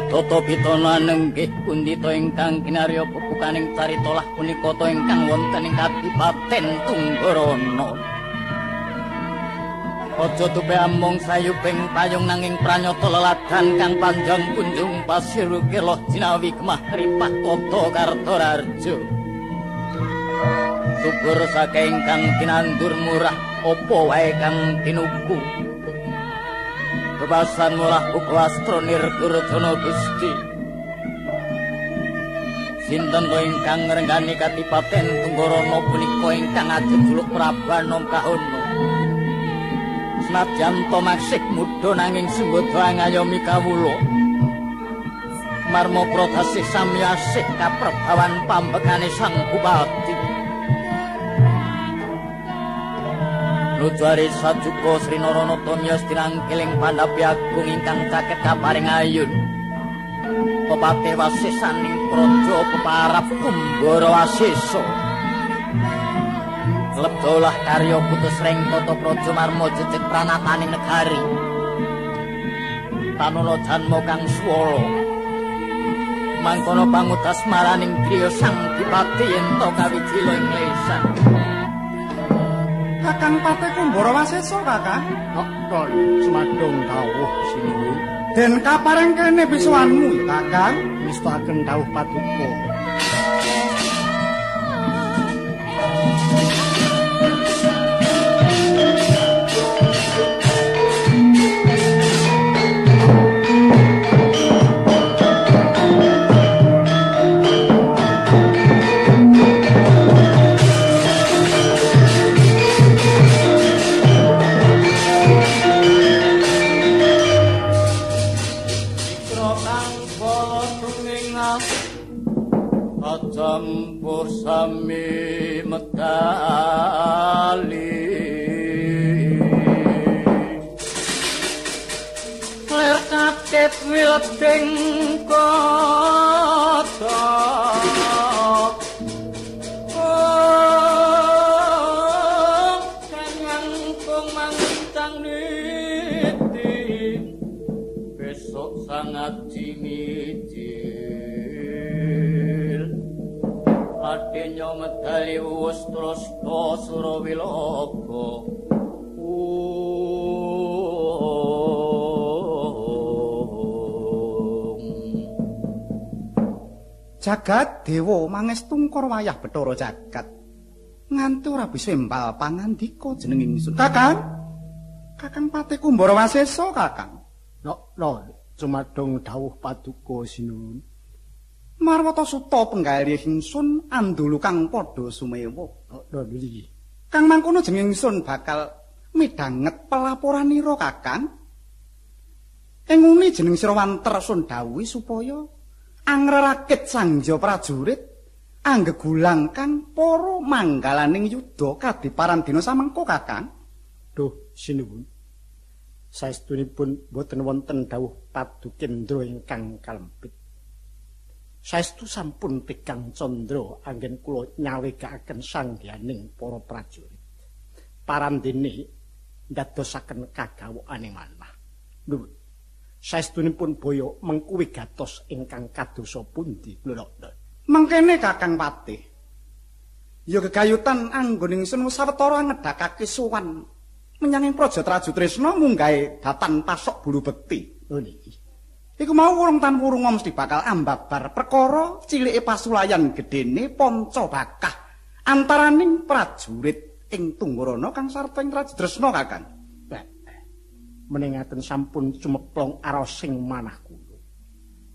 Toto pitana nenggih pundhita ingkang kinarya bubukaning carita lah punika ta ingkang wonten ing Kadipaten Tunggarana. Aja tupe amung sayubing payung nanging pranyata leladan kang panjang kunjung pasir kirlah jinawi kemah ripat tata Kartararja. Subur saking kang tinandur murah apa wae kang tinuku. Bebasan murah Uklastra Nirgurjana Gusti. Sinten to ingkang ngrenggani Kadipaten Tunggarana punika ingkang ajejuluk Prabu Anangkahana. Senajan to maksih muda nanging sembada ngayomi kawula. Marma prodasih sami asih kaprabawan pambekane Sang Bupati. Nujari sajuga Sri Naranata miyos dirangkiling Pandhapi Agung ingkang caket kaparing ayun. Pepate wasisaning praja peparap Kumbara Wasesa. Lebdolah karya putus reng tata praja marma jejeg pranataning negari. Tanuna janma kang swala. Mangkono pangutas maraning griya Sang Dipati ento kawidila ing lesan. Kakang Pate Kumbara Wasesa, Kakang. Kok semadong dawuh sinuwun. Den kapareng kene bisuwanmu, Kakang. Mistakaken dawuh paduka. Campur sami medali ler kaket wileding kota kanyang pemantang niti besok sangat Adenya medali Wustrasta Surawilaga. Jagat Dewa mangestungkar wayah Bathara Jagat. Nganti ora bisa embal pangandika jeneng ingsun. Kakang. Kakang Pate Kumbara Wasesa, Kakang. No, cumadong dawuh paduka sinuwun. Marwata suta penggalih ingsun andulu kang padha sumewa. Nggih. Kang mangkono jeneng ingsun bakal midhanget pelaporanira, Kakang. Ing nguni jeneng sira wanter sun dawuhi supaya angrerakit sangja prajurit anggegulang kang para manggalaning yuda kadiparan dina samengko, Kakang. Duh, sinuwun. Saestunipun boten wonten dawuh padukendra ingkang kalempit. Saestu sampun tigang candra anggen kula nyawegakaken sanggyaning para prajurit. Parandene ndadosaken kagawokaning manah. Nuwun. Saestunipun boyo mengku wigatos ingkang kadosa pundi? Lho. Mangkene Kakang Patih. Ya gegayutan anggoning ingsun sawetara ngedhakake sowan menyang Praja Trajutresna munggahe datan pasok bulu bekti. Oh niki. Iku mau wurung tan wurung mesti bakal ambabar perkara cilike pasulayan gedene panca bakah antaraning prajurit ing Tunggarana kang sarta ing Trajutresna, Kakang. Meningaken sampun cumeplong arosing manah kula.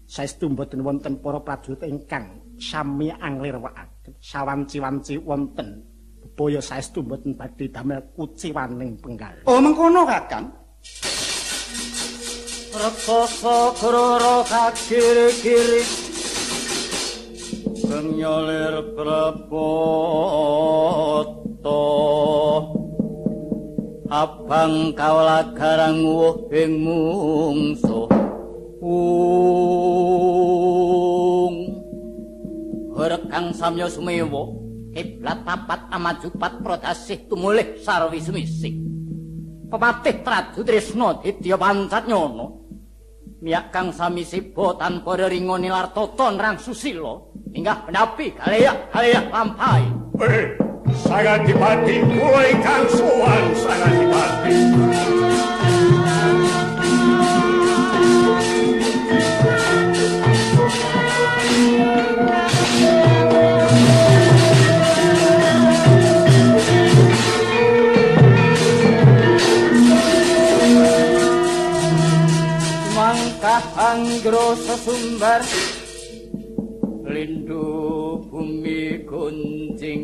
Saestu mboten wonten para prajurit ingkang sami anglirwakaken sawanci-wanci wonten bebaya saestu mboten badhe damel kuciwaning penggal. Oh mengkono, Kakang. Rekoso kroro kakiri-kiri Kenyolir prapoto Abang kawala garang wuh ing mungsuh Rekang samya sumewa kiblat papat amajupat prodasih tumulih sarwi semisik Pepatih Trajutresna Ditya Pancatnyana Miak kang sami sibo tanpa reringo nilar toton rang susilo. Inggah penapi kaleyak lampai. Sangat dipati kula ingkang sowan sangat dipati. Mangkat anggro sesumbar lindu bumi gunjing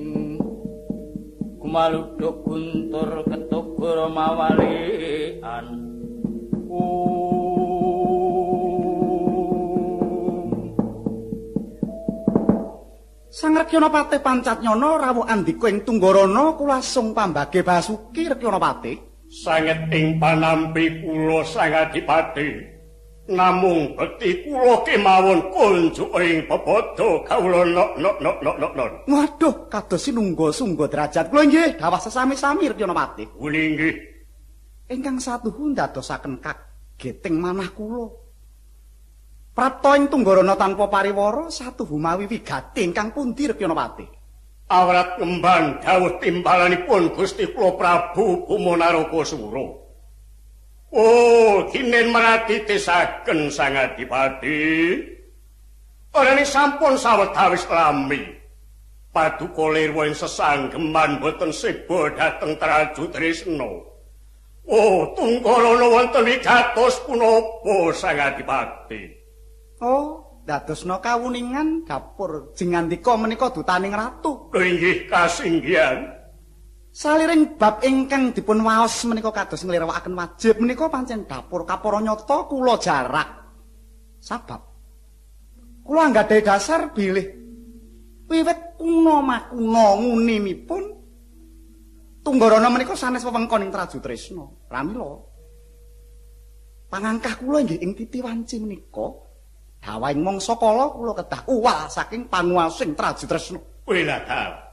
kumaluduk guntur ketukur mawalian Sang Rekyanapati Pancatnyana rawuh andika ing Tunggarana kulasung pambage Basuki Rekyanapati. Sanget ing panampi kula Sangadipati. Namung bekti kula kemawon kunjuk ing bebada kawula nok. Waduh, kados sinungga-sungga derajat kula nggih dawah sesami-sami Rekyanapati. Nggih. Ingkang satuhu ndadosaken kageting manah kula. Prapta ing Tunggarana tanpa pariwara satuhu mawi wigati ingkang pundi Rekyanapati? Awrat ngembang dawuh timbalanipun Gusti kula Prabu Kumanarokasura. Kinen maratitesaken Sangadipati. Orane sampun sawetawis lami. Paduka lirwa ing sesanggeman boten seba dhateng Traju Tresna. Tunggarana wonten wigatos punapa Sangadipati? Dadosna kawuningan dapur jengandika menika dutaning ratu. Inggih kasinggihan. Saliring bab ingkang dipun waos menika kados nglirwakaken wajib menika pancen dapur kapara nyata kula jarak. Sabab kula anggadhahi dasar bilih wiwit kuna makuna ngunimipun Tunggarana menika sanes wewengkon ing Traju Tresna. Pramila pangangkah kula inggih ing titi wanci menika dawaing mangsa kala kula kedah uwal saking panguwasing Traju Tresna. Wiladha.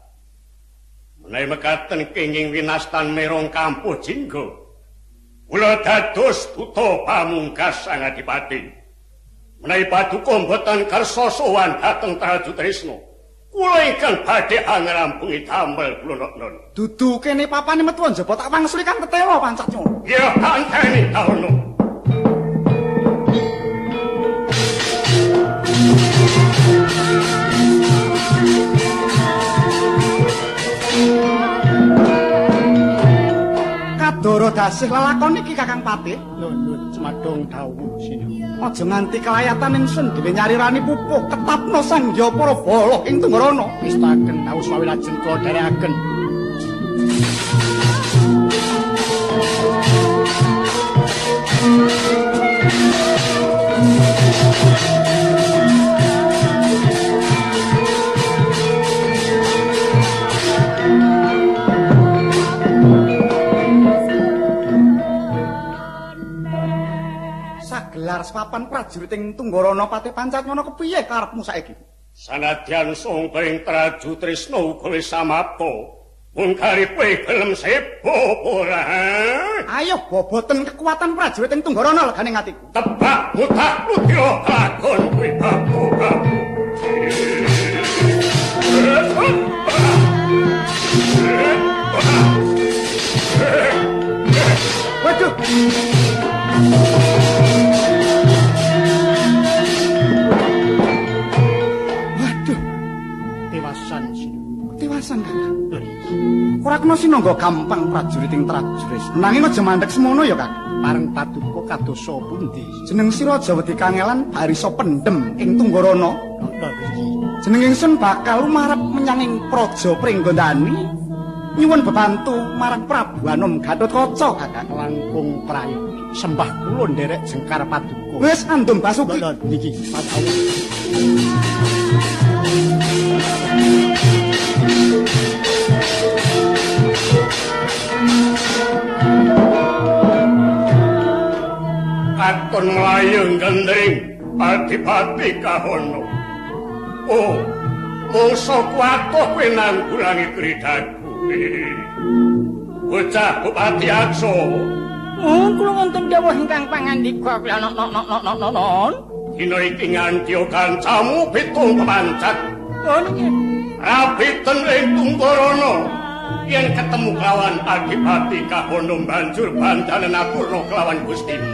Menawi mekaten kenging winastan merong kampuh jingga. Kula dados duta pamungkas Sangadipati. Menawi paduka mboten kersa sowan dhateng Traju Tresna, kula ingkang badhe angrampungi damel kula non. Dudu kene papane metu njaba tak wangsuli kan tetewa Pancatnyana. Ya anteni taono. Kadoro dasih lelakon iki Kakang Patih. Lho, cemadong dawuh sini. Aja nganti kelayatan ingsun dhewe nyarirani pupuh ketapno Sang Hyang Parabala ing Tunggarana. Pistaken dawuh swawi lajeng kula dherekaken. Sagelar sepapan prajurit ing Tunggarana Patih Pancatnyana kepiye karepmu saiki? Sanadyan sangka ing Traju Tresna uga wis samapta. Mung karipe gelem sebo ora. Ayo boboten kekuatan prajurit ing Tunggarana legane atiku. Tebak mutak ludya lakon kuwi babu. Waduh. Tewasan Kakang. Ora kena sinangga gampang prajurit ing Trajures. Nanging aja mandhek semono ya, Kang. Pareng paduka kadosa pundi? Jeneng sira Jawedi Kangelan barisa pendhem ing Tunggarana. Jeneng ingsun bakal lumarep menyang ing Praja Pringgondani nyuwun bebantu marang Prabu Anom Gatotkaca, Kakang. Langkung prayogi sembah kula nderek jengkar paduka. Wis andum Basuki. Niki padawu. Katon mlayung gendring Adipati Kahono. Mungsa kuwatuh kowe nanggulangi kridaku. Bocah Bupati Aksa Kula wonten dawuh ingkang pangandika kula non. Dina iki nganti kancamu pitung pemancat. Oh nggih. Rabiten ing Tunggarana. Yen ketemu kelawan Adipati Kahono banjur bandanen aturna kelawan Gustimu.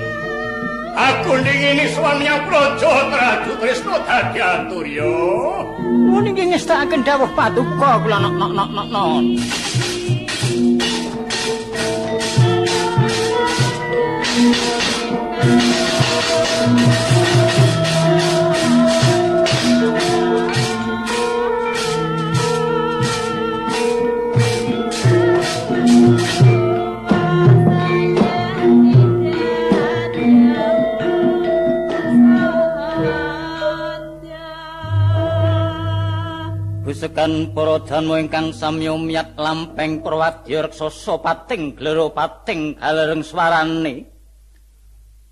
Aku ndingini swamiya praja Traju Tresna dadi aturya. Oh nggih ngestakaken dawuh paduka kula non. Busekan para danmu ingkang samya miyat lampeng Prawadya raksasa pating glera pating galereng swarane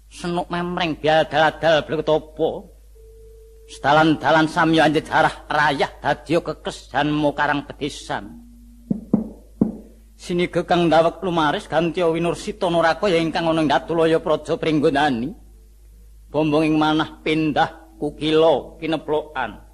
senuk memreng biadal-adal bleketopo sedalan-dalan samya anjejarah rayah dadya kekes janmu karang pedesan siniga kang ndawek lumaris gantya winursita nurakaya ingkang ana ing Datulaya Praja Pringgondani bombong ing manah pindah kukila kineplokan.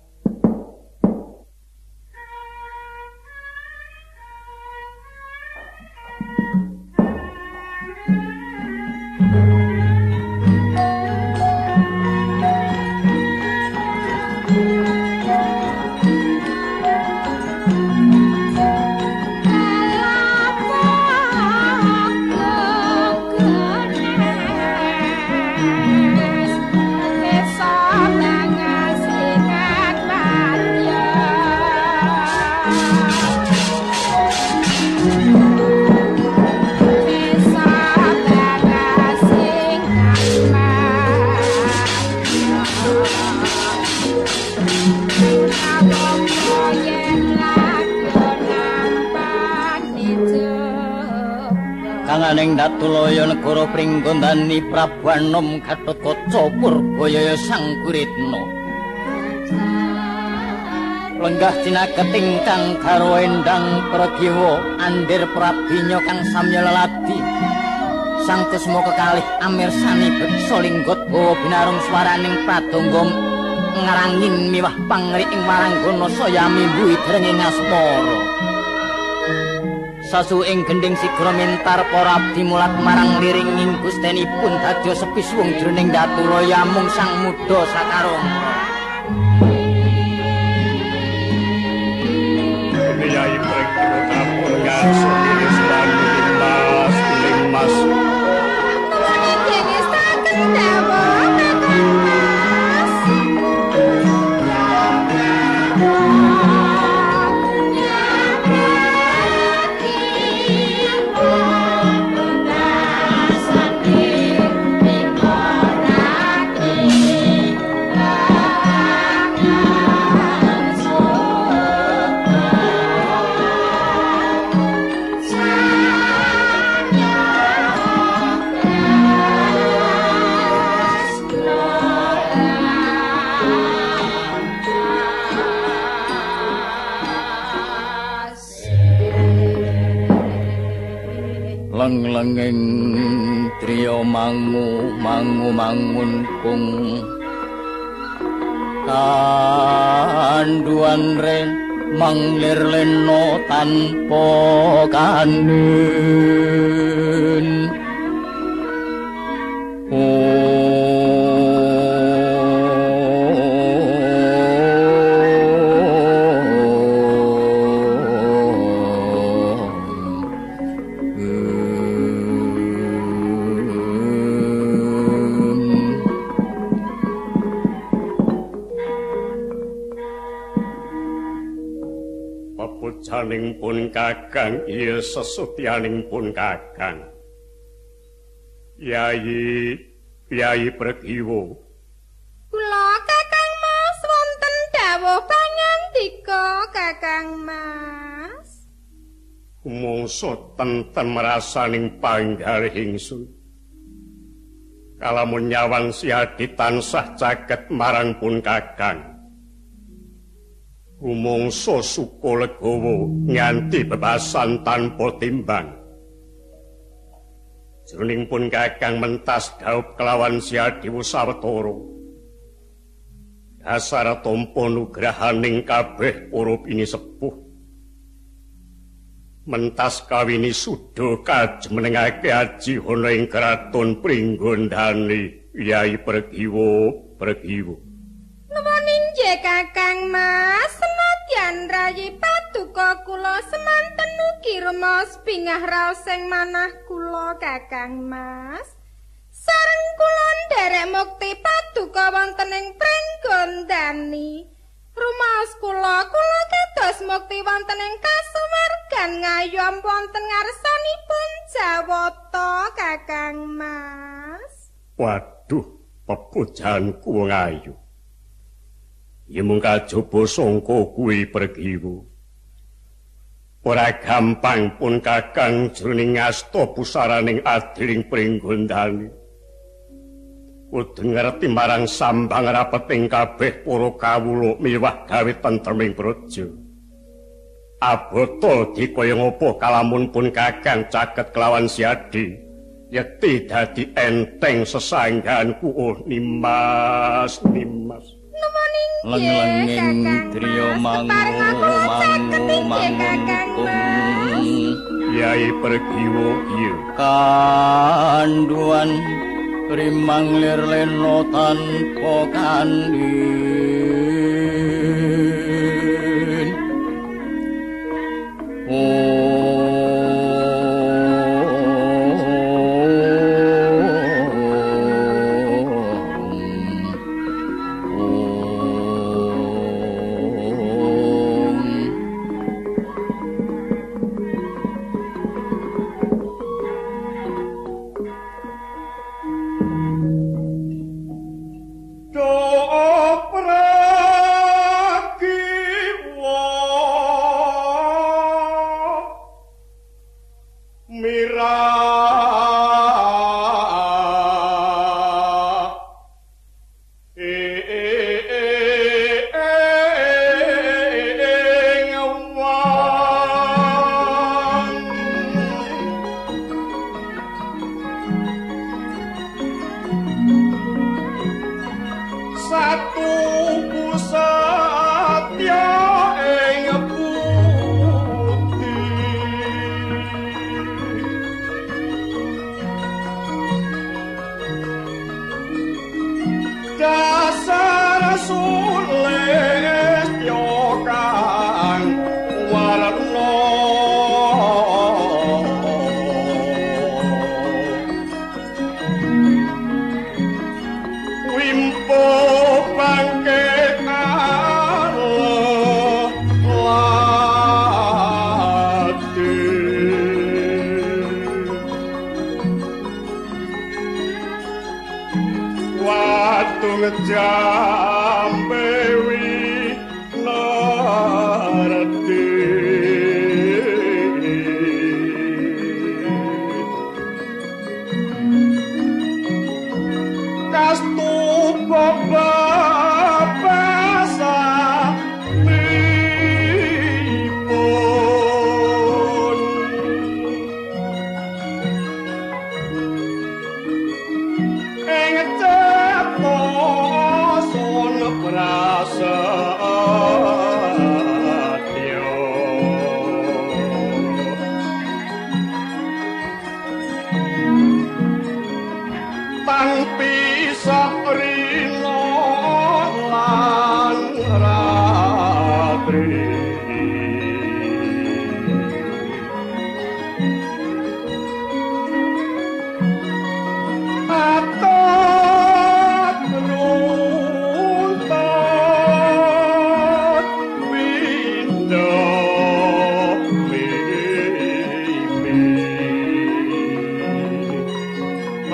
Kanganing Datulaya negara Pringgondani Prabu Anom Gatotkaca Purbaya Sang Guritna lenggah tinaket ingkang garwa endang Pradewa andir Prabinya kang samya leladi sang kusma kekalih amirsani beksa linggot bawa binarung swaraning pradangga ngarangin miwah pangri ing waranggana saya mimbuhi drenging asmara sasuing gending sigra mentar para abdi mulat marang liringing gustenipun dadya sepi suwung jroning Datulaya mung sang muda sakarangka. Yai Prakiwa kapur ngasuni swami limas. Kulane ngestaken dawuh leng-lenging triya mangun kung kanduan ren manglir leno tanpa kanin Janing pun kakang, iya sesutianing pun kakang. Yai Prakiwa. Kula Kakang Mas wonten dawuh pangandika Kakang Mas. Mungsuh tenten merasaning panggalih ingsun. Kalamun nyawang siadi tansah caket marang pun kakang. Umangsa suka legawa nganti bebasan tanpa timbang. Jroning pun Kakang mentas daup kelawan Siadiwu Sawetara. Dasar tampa nugrahaning kabeh para pinisepuh. Mentas kawini suda kajemenengake aji ana ing kraton Pringgondani Yai Pregiwa. Nuwun inggih Kakang Mas, senadyan rayi paduka kula semanten ugi rumas bingah raos sing manah kula Kakang Mas. Sareng kula nderek mukti paduka wonten ing Pringgondani. Rumaos kula kados mukti wonten ing kasuwargan ngayom wonten ngarsanipun Jawata Kakang Mas. Waduh, pepujanku wong ayu. Ya mung kajaba sangka kuwi Pregiwa. Ora gampang pun Kakang jroning ngasta pusaraning adiring Pringgondani. Kudu ngerti marang sambang rapeting kabeh para kawula miwah gawe tentreming praja. Abota dikaya ngapa kalamun pun Kakang caket kelawan Siadi, yekti dadi enteng sesangganku Nimas. Leng-lenging driya mangu Yai Pregiwa ieu kanduan rimang lir leno tanpa kandhin.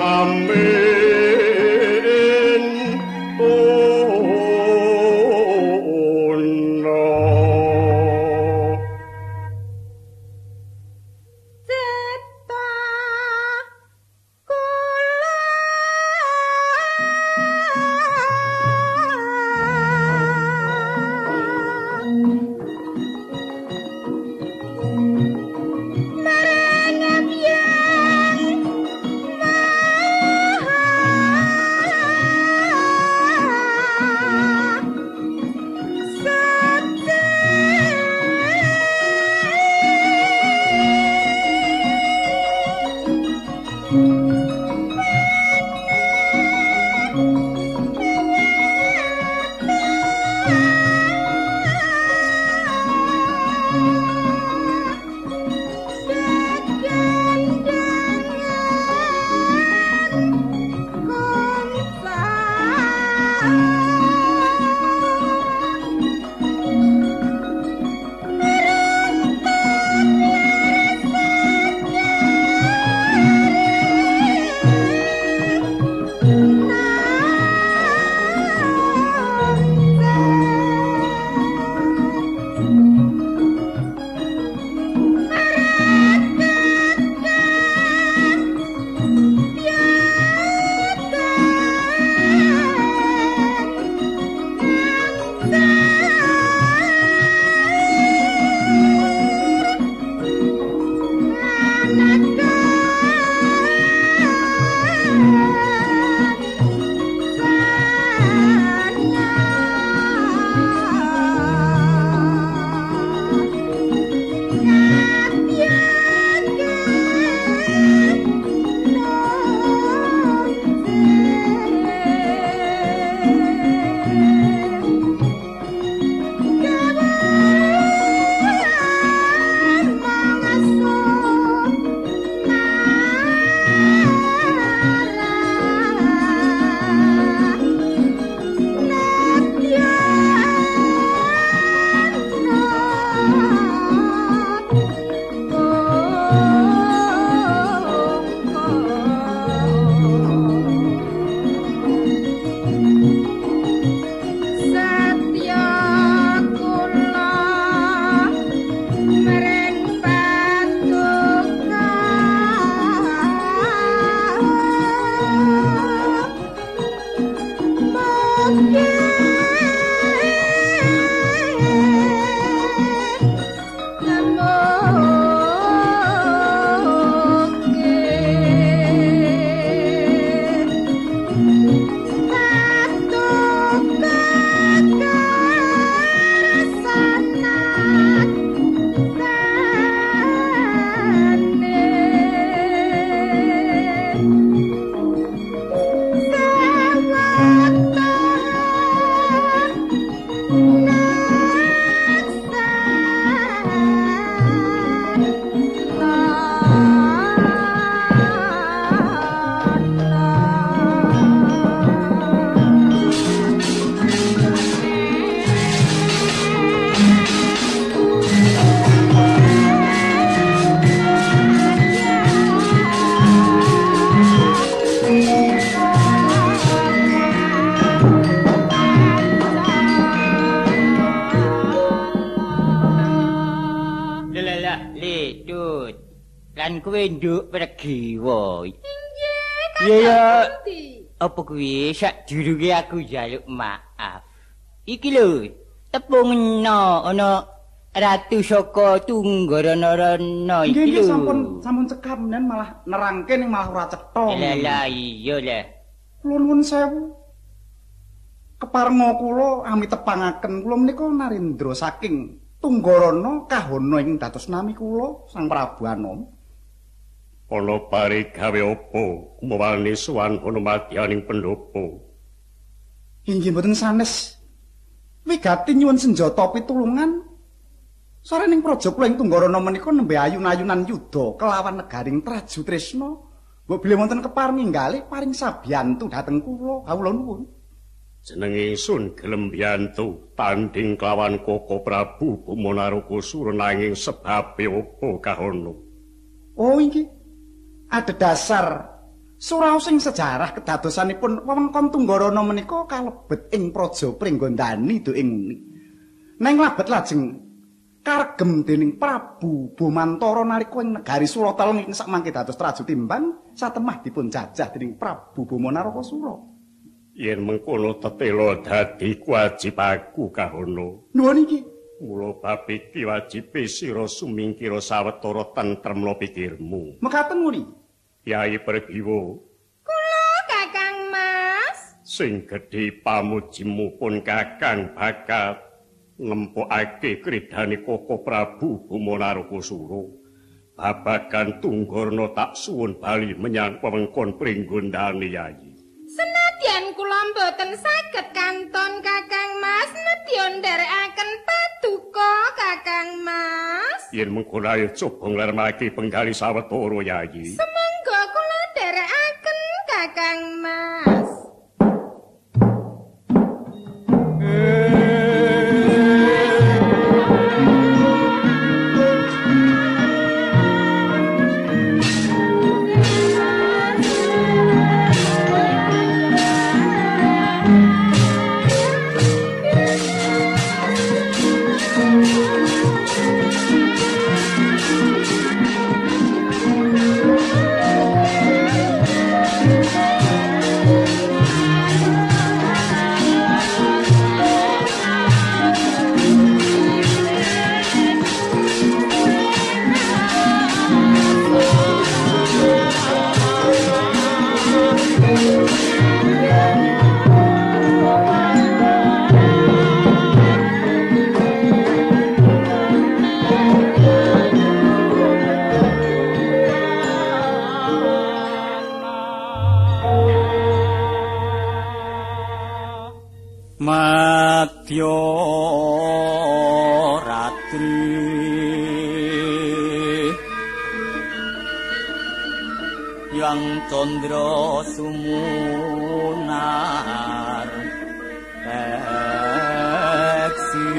Amin. Oh no. kan kowe nduk Pregiwa. Inggih, Ya Kakang. apa kuwi sadurunge aku njaluk maaf. Iki lho, tepungna ana Ratu saka Tunggaranarana iki Nggih, lho. sampun cekap menen malah nerangke ning malah ora cetha. Lah iya lah. Kula nuwun sewu. Keparenga kula amitepangaken kula menika Narendra saking Tunggarana Kahana ing dados nami kula Sang Prabu Anom. Ana pari gawe apa kumawani suwan ana madyaning pendopo. Inggih mboten sanes. Wigati nyuwun senjata pitulungan. Sarening praja kula ing Tunggarana menika nembe ayun-ayunan yuda kelawan negaring Traju Tresna. Mbok bilih wonten kepareng ninggalih paring sabiyantu dhateng kula. Kawula nuwun. Jeneng ingsun gelem biyantu tanding kelawan Koko Prabu Bumonarukasura nanging sebabe apa Kahana. Oh inggih. Adhedhasar suraos ing sejarah kedadosanipun wewengkon Tunggarana menika kalebet ing praja Pringgondani do ing nguni. Neng labet lajeng karegem dening Prabu Bomantara nalika ing negari Suratalang ing sakmangke dados Traju Timbang satemah dipun jajah dening Prabu Bomonarukasura. Yen mengkono tetela dadi kewajibaku Kahana. Nuwun iki. Mula bab iki wajibe sira sumingkira sawetara tentrem pikirmu. Mekaten muni. Kyai Pregiwa, Kula Kakang Mas. sing gedhe pamujimu pun Kakang bakal ngempokake kridane Koko Prabu Bumonarukasura. Babagan Tunggarana tak suwun bali menyang wewengkon Pringgondani Yayi. Senadyan kula mboten saged kanton Kakang Mas nedya nderekaken paduka Kakang Mas. Yen mengkono ayo coba nglarmake penggali sawetara Yayi. Semangga kula nderekaken Kakang Mas. Madya Ratri yang Candra sumunar peksi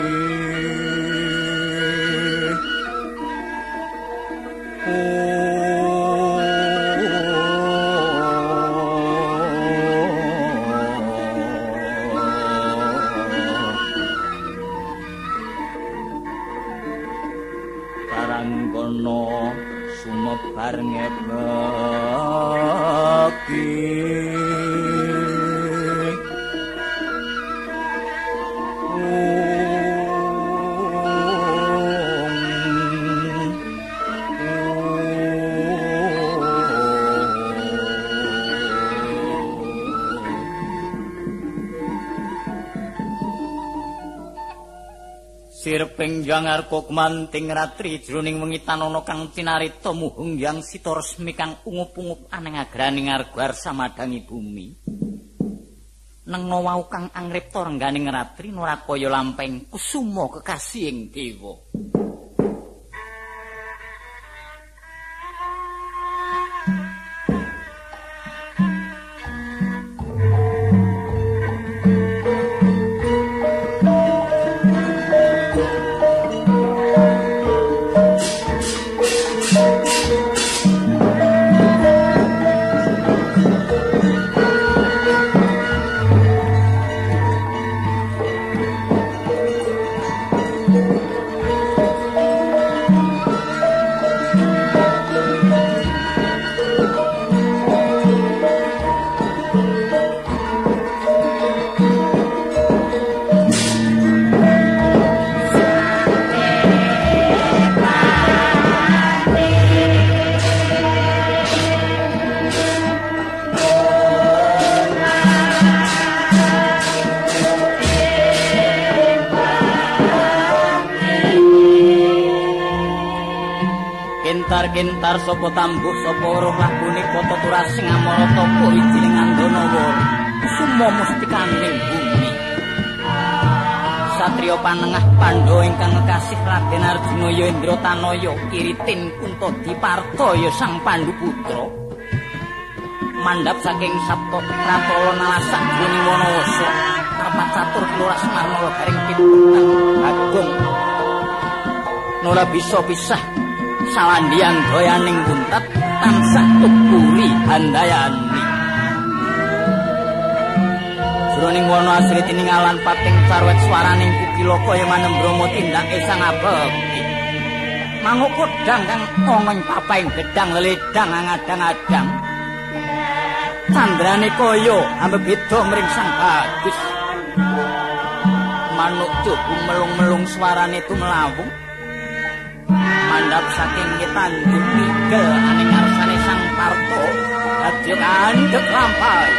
Karangkono sumebar ngebaki Sirping jangar kokmanting ratri jroning wengi tanana kang cinarita muhung yang sita resmi kang ungup-ungup aneng agraning argar samadangi bumi. Nengna wau kang angripta rengganing ratri nurakaya lampeng kusuma kekasih ing dewa. Margintar sapa tambuh sapa roh lakune kota turas sing amarata wijining Andana sumo mustikaning bumi. Satriya panengah Pandhawa ingkang kekasih Raden Arjuna ya Indratanaya kiritin Kuntadipartaya sang Pandhu putra. Mandhap saking Sapta Pratala nalasak jroning Wanawasa Tapat catur keluras marmala garing pitutang agung. Nora bisa pisah salandian doyaning buntat tansah tupuri handayani. Jroning wana asri tiningalan pating sarwet swaraning kukilaka ya manembromo tindake sang abekti. Manuk kodang kang ongeng papaing gedang leledang angadang-adang. Candrane kaya ambe beda mring sang bagus. Manuk tuku melung-melung swarane tumlawung. Mandhap saking Tanjung Migel aning ngarsane sang Parto dadi kandhek lampahi.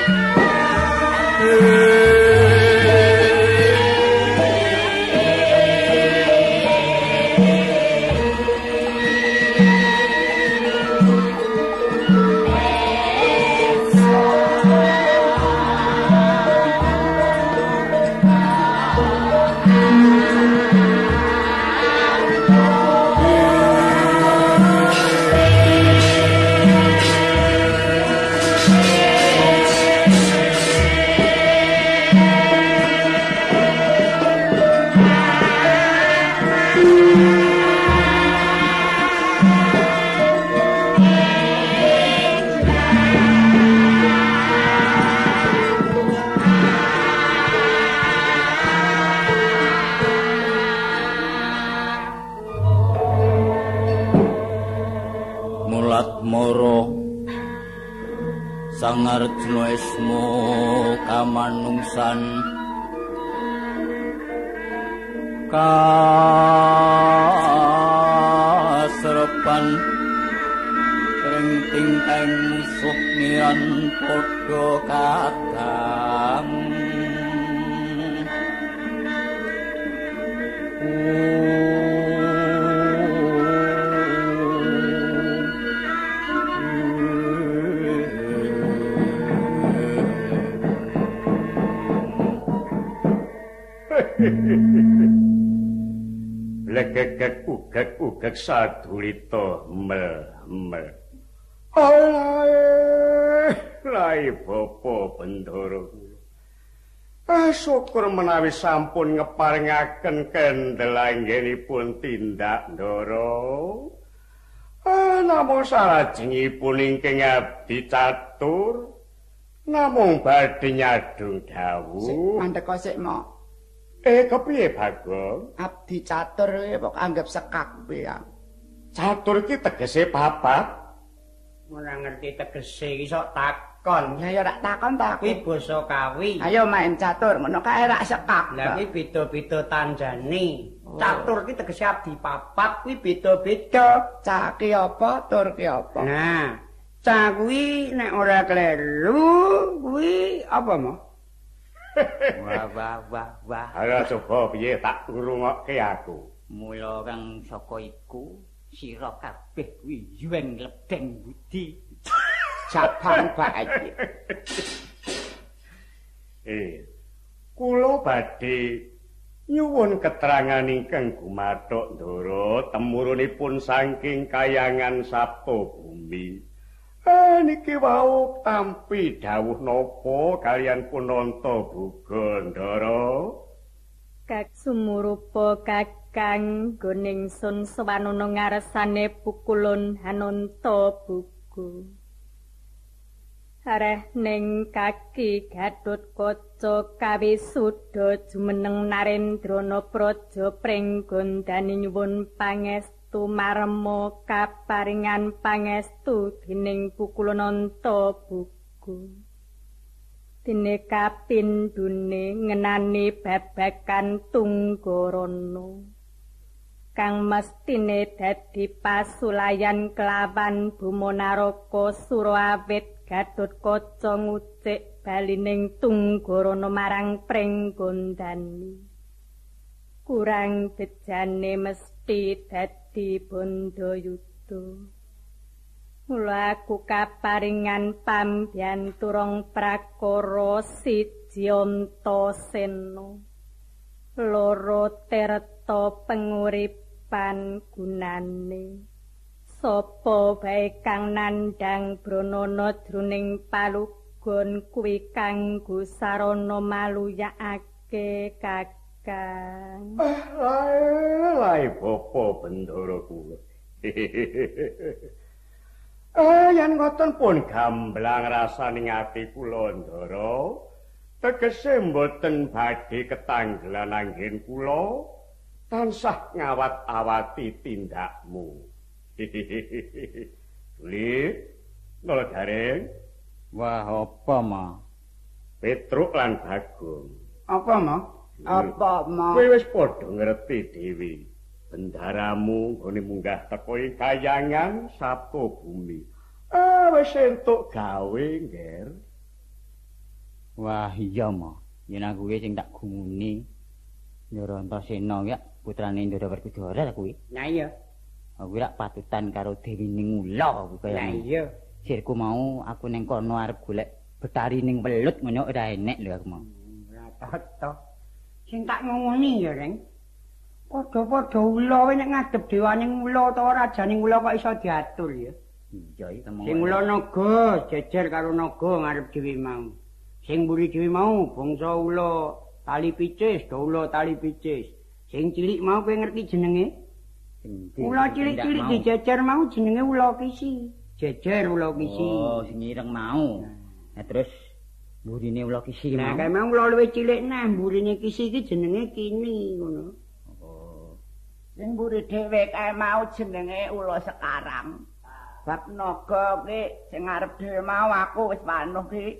Sang Arjuna esmo kamanungsan kasrepan ring tingkang musuh nian padha kadang Legek sadulita mel. Lai bapa Bendara. Syukur menawi sampun ngeparingaken kendel anggenipun tindak Ndara. Namung salajengipun ingkang abdi catur namung badhe nyadung dawuh. Mandheka sik mo. Kepiye Bagong? Abdi catur kok anggap sekak ya. Catur iki tegese papat. Ora ngerti tegese iki sok takon. Ya rak takon ta kuwi basa Kawi. Ayo main catur ngono kae rak sekak. Lah kuwi beda-beda tandane. Catur iki tegese abdi papat kuwi beda-beda. Cah ki apa, tur ki apa? Nah, cah kuwi nek ora kleru kuwi apa mo? Wah. Ayo coba piye tak ngrungokke aku. Mula kang saka iku sira kabeh kuwi yuwen ledeng budi. Jabang bae. Kula badhe nyuwun keterangan ingkang gumathuk Ndara temurunipun saking kayangan Sapta Bumi. Niki wau tampi dawuh napa kalian punanta Buga Ndara? Kak sumurupa Kakang Goningsun sawanana ngarsane pukulun Hananta Buku. Areh ning kaki Gatotkaca kawisuda jumeneng Narendrana Praja pringgondani nyuwun pangestu marma kaparingan pangestu dening pukulun Anta Buku. Dene kapindhune ngenani babagan Tunggarana kang mestine dadi pasulayan kelawan Bumanaraka Surawit Gatotkaca ngucik balining Tunggarana marang pringgondani. Kurang bejane mesti dadi Bandayuda. Mula aku kaparingan pambiyantu rong prakara siji Antasena. Loro tirta penguripan gunane. Sapa bae kang nandhang branana jroning palugon kuwi kanggo sarana maluyakake Kakang. Lae bapa bendara kula. Yen ngoten pun gamblang rasaning ati kula Ndara. Tegese mboten badhe ketanggelan anggen kula tansah ngawat-awati tindakmu. Li, nol garing. Wah, apa, Ma? Petruk lan Bagong. Apa, Ma? Apa, Ma? Kowe wis padha ngerti dhewe. Bendaramu nggone munggah teko ing kayangan Sabto Bumi. Wis entuk gawe, Nger. Wah, iya, Ma. Yen aku sing tak gumuni. Ndara Antasena ya putrane Ndara Werkudara kuwi. Nah iya. Aku rak patutan karo Dewi Ningula kaya. Nah iya. Sirku mau aku ning kono arep golek Betari ning welut ngono ora enek lho aku mau. Ora tata. Sing tak ngomoni ya, Reng. Padha-padha ula nek ngadep dewaning ula utawa rajaning ula kok iso diatur ya. Iya iki mau. Sing ula naga jejer karo naga ngarep dhewe mau. Sing mburi dhewe mau bangsa ula tali picis, ula tali picis. Sing cilik mau kowe ngerti jenenge? Ula cilik-cilik dijejer mau jenenge ula kisi. Jejer ula kisi. Oh, sing ireng mau. Nah terus mburine ula kisi nah, mau. Nah, memang ula luwih cilik nah, mburine kisi iki jenenge kini ngono. Oh. Sing mburi dhewe kae mau jenenge ula sekarang. Bab naga ki sing arep dhewe mau aku wis panuh ki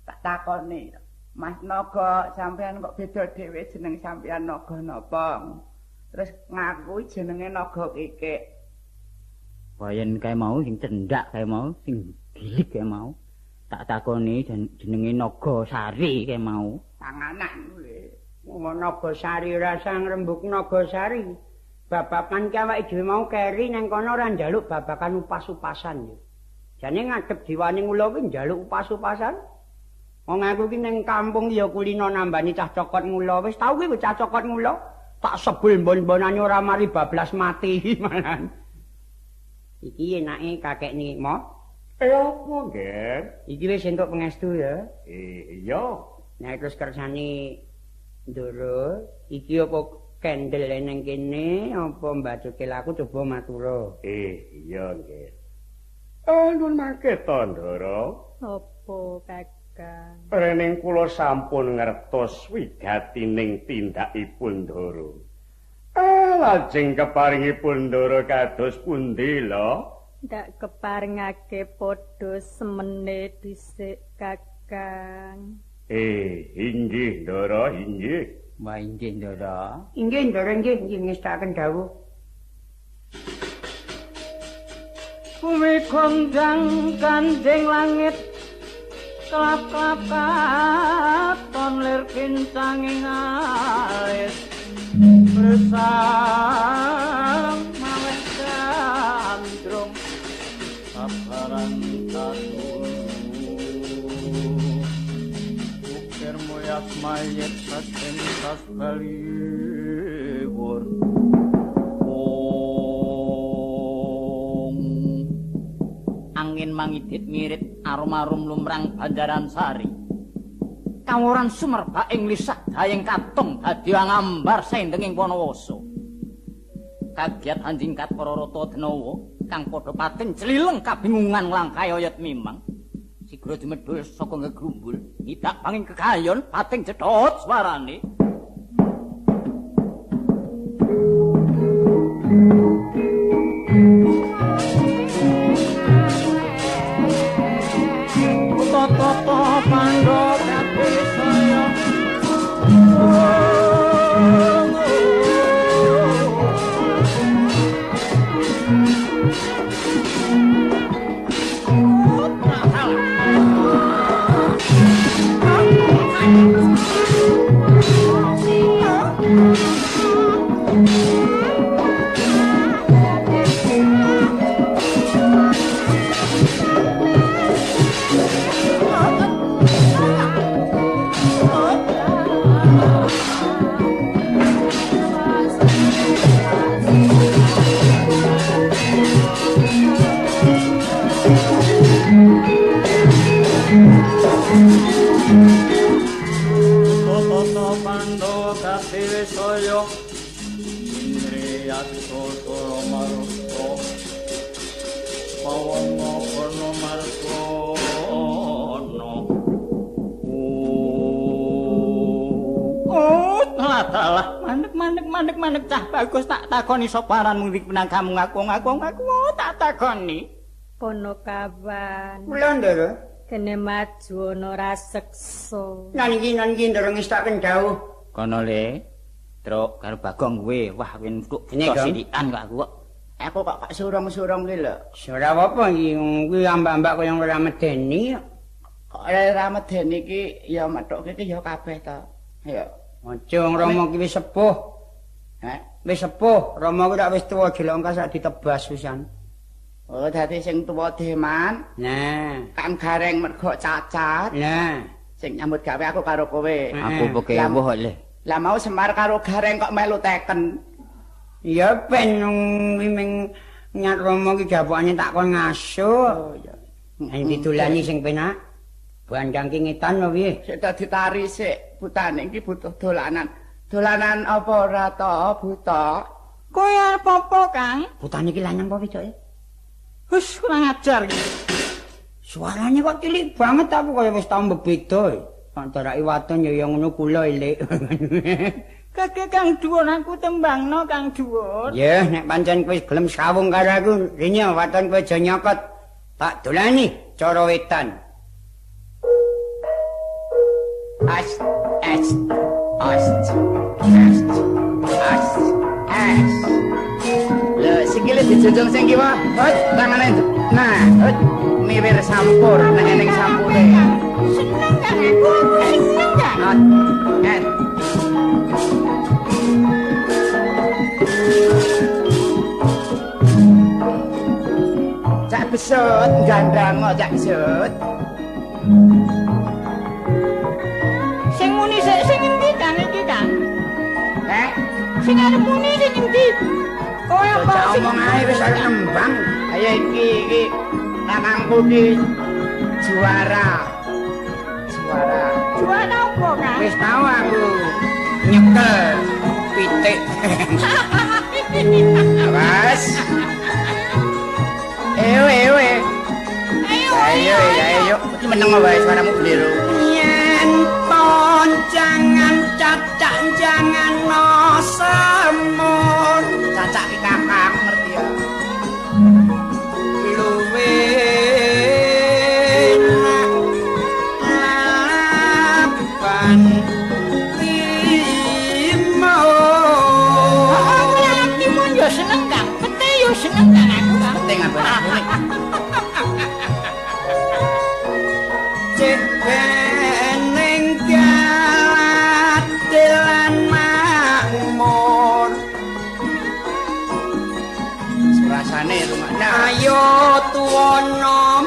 tak takoni. Mas Naga sampean kok beda dhewe jeneng sampean naga napa? Terus ngaku jenenge naga kikik. Bayen kae mau sing cendak kae mau sing gilik kae mau. Tak takoni jenenge Naga Sari kae mau. Panganan kuwi. Wong Naga Sari rasa ngrembug Naga Sari. Babakan ki awake dhewe mau keri nang kono ora njaluk babakan upas-upasan ya. Jane ngadep diwaning ula kuwi njaluk upas-upasan. Wong aku ki ning kampung ya kulino nambani cah cokot mula. Wis tau kuwi cah cokot mula. Tak sebul mbon-mbonane ora mari bablas mati malan. Iki enake kakek niki, Mo. Apa, Nger? Iki wis entuk pangestu ya. Iya. Nah terus kersane Ndara, iki apa kendel nang kene apa mbacuke laku coba matura. Iya, Nger. Nun mangke to, Ndara. Apa, Kakang? Rening kula sampun ngertos wigatining tindakipun Ndara. Lajeng keparingipun Ndara kados pundi lho? Ndak keparingake padha semene dhisik, Kakang. Inggih Ndara, inggih. Wah, inggih Ndara. Inggih Ndara, inggih ngestaken dawuh. Bumi kondang kanjeng langit kelap-kelap katon lir kincanging alis bersang maweh gandrung sabaran katulu ukir moyas mayit saking tas baliwur angin mangidit mirit arum-arum lumrang Banjaran Sari. Kaworan sumerba ing lisak dayeng katong dadi ngambar sendenging Wanawasa. Kagiat anjingkat para rata denawa kang padha pating clileng kabingungan langkayayat mimang. Sigra dumedhul saka ngegrumbul, ngidak panging kegayon pating cedhot swarane. Toto Pandora Pisaya Wisaya Indriyatsa Suramarta Pawana Karna Margana Latalah mandek cah bagus tak takoni soparanmu iki penangkamu ngaku tak takoni Ponokawan Kula ndara kene maju ana raseksa niki ndereng tak kendhawuh kono le truk karo Bagong kuwi wah win tuk sithikan kok aku kok surung-surung ki lho ora apa iki kuwi ambak-ambak kaya ora medeni kok ora medeni ki ya methuke ki ya kabeh to ya aja Rama ki wis sepuh wis sepuh Rama ki rak wis tuwa jelongka sak ditebas pisan oh dadi sing tuwa deman nah Kang Gareng mergo cacat nah sing nyambut gawe aku karo kowe aku pekewuh le lah mau Semar karo Gareng kok melu teken iya ben miming nyat Rama ki jabukane tak kon ngasuh oh iya ditulani sing penak bandang ki ngetan lho piye sik dadi tari sik butane iki butuh dolanan apa ora to buta kowe arep apa Kang butane ki lanang apa wedoke wis kurang ajar iki suarane kok cilik banget aku kaya wis tau mbeda antara iwaton ya ngono kula elek kakek Kang Dhuwur aku tembangno Kang Dhuwur ya nek pancen kowe gelem sawung karo aku rene waton kowe aja nyokot tak dolani cara wetan as lho sikile dijunjung sing kiwa hot tangane nah hot miwir sampur nek ning sampure Seneng kan aku? Seneng kan? hot Cak besut gandang cak besut Sing muni sing endi Kang iki Kang? sing arep muni sing endi? Kowe apa sing omong ae wis arep nembang ayo iki kakangku ki juara apa Kang? wis tau aku nyekel pitik awas ayo meneng wae suaramu bliru yen ton jangan cacak jangan no semur cacak ki kakak ngerti ya luwe lapan timo Timo yo seneng Kang. Pete yo seneng Kang aku Kang. penting apa cek beneng galatilan makmur rasane rumahnya ayo tuwono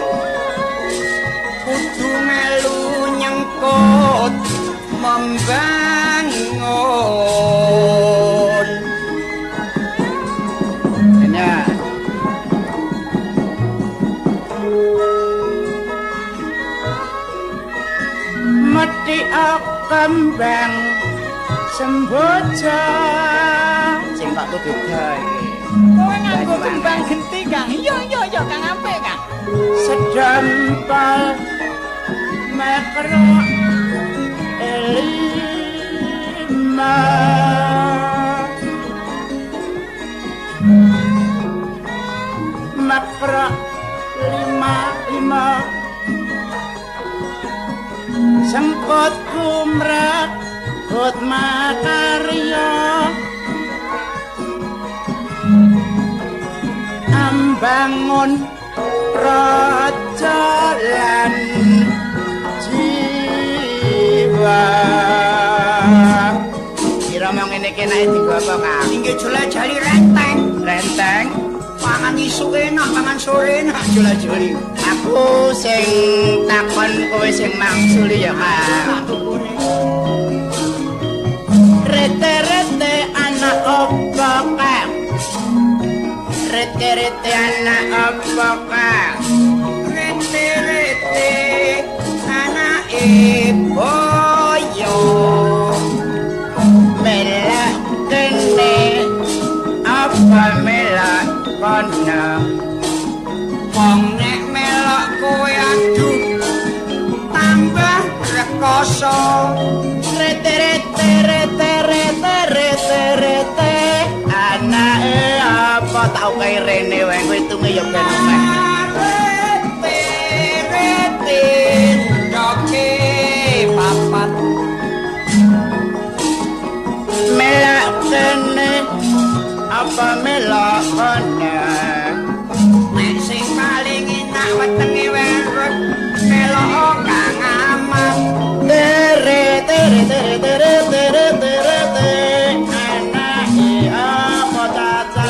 kudu melu nyengkut membangun ya mati kembang semboja sing tak tutup gawe Kowe nganggo kembang genti Kang. Iya Kang apik Kang. sedempal mekro elima makro lima sengkot kumrat kut makarya ambangun raja lan jiwa kira mau ngene iki nek digo apa Kang inggih jolajali renteng pangan isu enak pangan sore enak jolajali aku sing takon kowe sing mangsuli ya Kang rete-rete anak apa Kang rete-rete anak apa Kang rete-rete anak boyo mela wae rene wae kowe tunge ya ben omah. Doke papat melak kene apa melak kene nek sing paling enak wetenge werut melok kang aman tere tere tere tere tere tere tere anake apa caca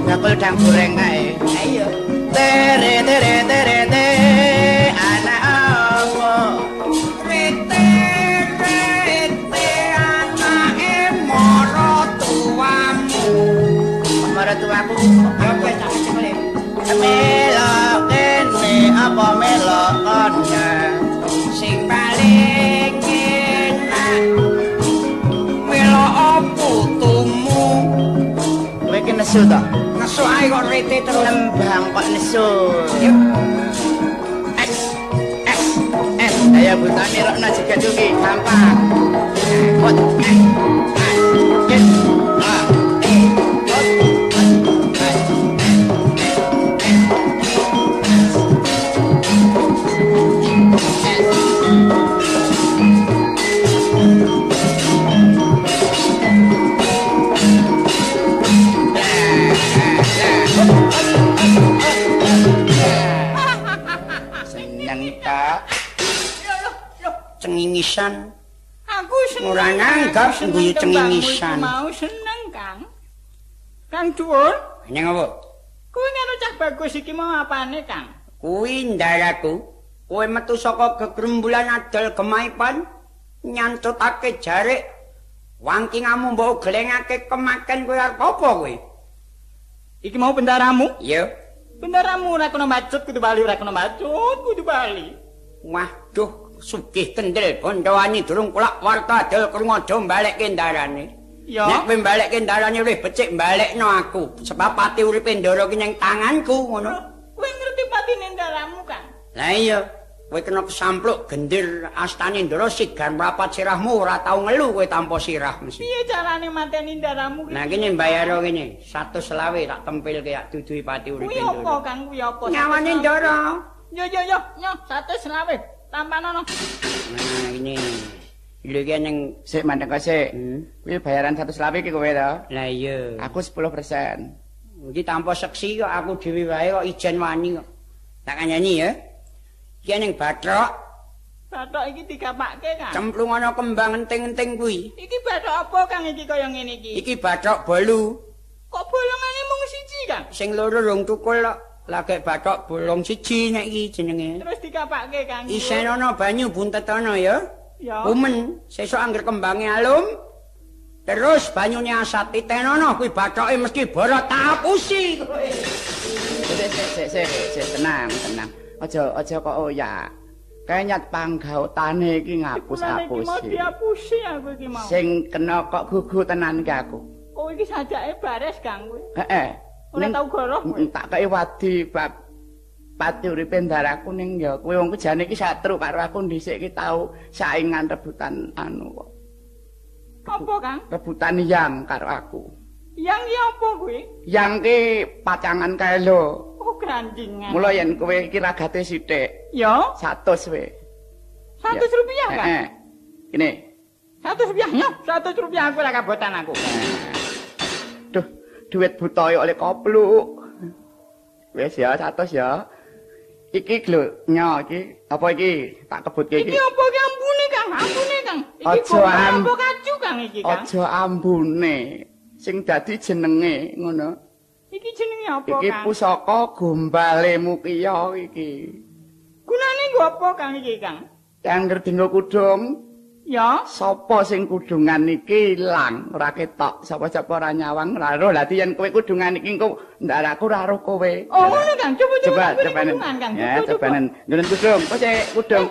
bakul dang goreng kae. Ayo. Tere tere tere tere anak apa? Tere anake maratuamu. Maratuaku. Apa tak cekle? Melok kene apa melok kono? Sing paling enak melok putumu. Kowe ki nesu ta? Nesu ae kok rete terus nembang kok nesu. Yuk. Ayo butane rokna juga duki gampang. Kot. Cengingisan. Aku seneng. Ora nanggap guyu cengingisan. Mau seneng, Kang. Kang Dhuwur. Nang apa? Kuwi karo cah bagus iki mau apane, Kang? Kuwi ndaraku. Kowe metu saka gegrembulan adol gemaipan nyantutake jarik wangkingamu mbok glengake kemaken kowe arep apa kowe? Iki mau bendaramu? Iya. Bendaramu ora kena macut kudu bali, ora kena macut kudu bali. Waduh, sugih kendel bondowani durung kulak warta adol krungu aja mbalekke ndarane. Ya. Nek kowe mbalekke ndarane luwih becik mbalekno aku. Sebab pati uripe ndara ki ning tanganku ngono. Kowe ngerti patine ndaramu, Kang? Lah iya, kowe kena kesampluk gendir astane ndara sigar mrapat sirahmu ora tau ngelu kowe tanpa sirah mesti. Piye carane mateni ndaramu? Nah kene mbayaro kene 120 tak tempelke yak duduhi pati uripe Kuwi ndara. apa, Kang? Kuwi apa? Nyawane ndara. Yo 120. Tampanono. Nah ini lho ki ning Sik mandek sik. Kuwi bayaran 120 iki kowe to? lah iya. Aku 10%. Iki tanpa seksi kok aku dhewe wae kok ijen wani kok. Tak kanyani ya. Ki ning bathok. Bathok iki digapakke, Kang? Cemplung ana kembang enting-enting kuwi. Iki bathok apa, Kang, iki kaya ngene iki? Iki bathok bolu. Kok bolongane mung siji, Kang? Sing loro rung tukul kok. Lagi bathok bolong siji nek iki jenenge. Terus digapakke, Kang? Isen ana banyu buntetono ya. Ya. Kumen, sesuk angger kembange alum. Terus banyune asat titenono kuwi bathoke mesti boro tak apusi kowe. Sik, tenang. Aja kok oyak. Kenyat panggautane iki ngapus-apusi. Mau diapusi aku iki mau. Sing kena kok gugu tenan iki aku. Kowe iki sajake bares, Kang kowe. Heeh. Ora tau goroh kowe. Tak kei wadi bab pati uripe ndaraku ning ya kowe wong kejane iki satru karo aku dhisik iki tau saingan rebutan anu kok. Apa, Kang? Rebutan yang karo aku. Yang iki apa kuwi? Yang ki pacangan kae lho. Oh, granjingan. Mula yen kowe iki ragate sithik. Ya. 100 we. 100 rupiah, Kang? Heeh. Kene. 100 rupiah, ya. 100 rupiah aku ora kabotan aku. Duh, duit buta oleh kopluk. Wis ya 100 ya. Iki lho, nya iki apa iki? Tak kebutke iki. Iki apa ki ambune, Kang? Ambune, Kang. Iki apa kaju, Kang iki, Kang? Aja ambune. Sing dadi jenenge ngono. Iki jenenge apa, Iki Kang? pusaka gombalemu kiya iki. Gunane nggo apa, Kang iki, Kang? Angger dinggo kudung. Ya, sapa sing kudungan iki ilang, ora ketok. Sapa-sapa ora nyawang, ora roh. Lah yen kowe kudungan iki engko ndaraku ora roh kowe. Oh, ngono Kang. Coba Kang. Ya, cobanen. Ngene kudung. Kok sik kudung.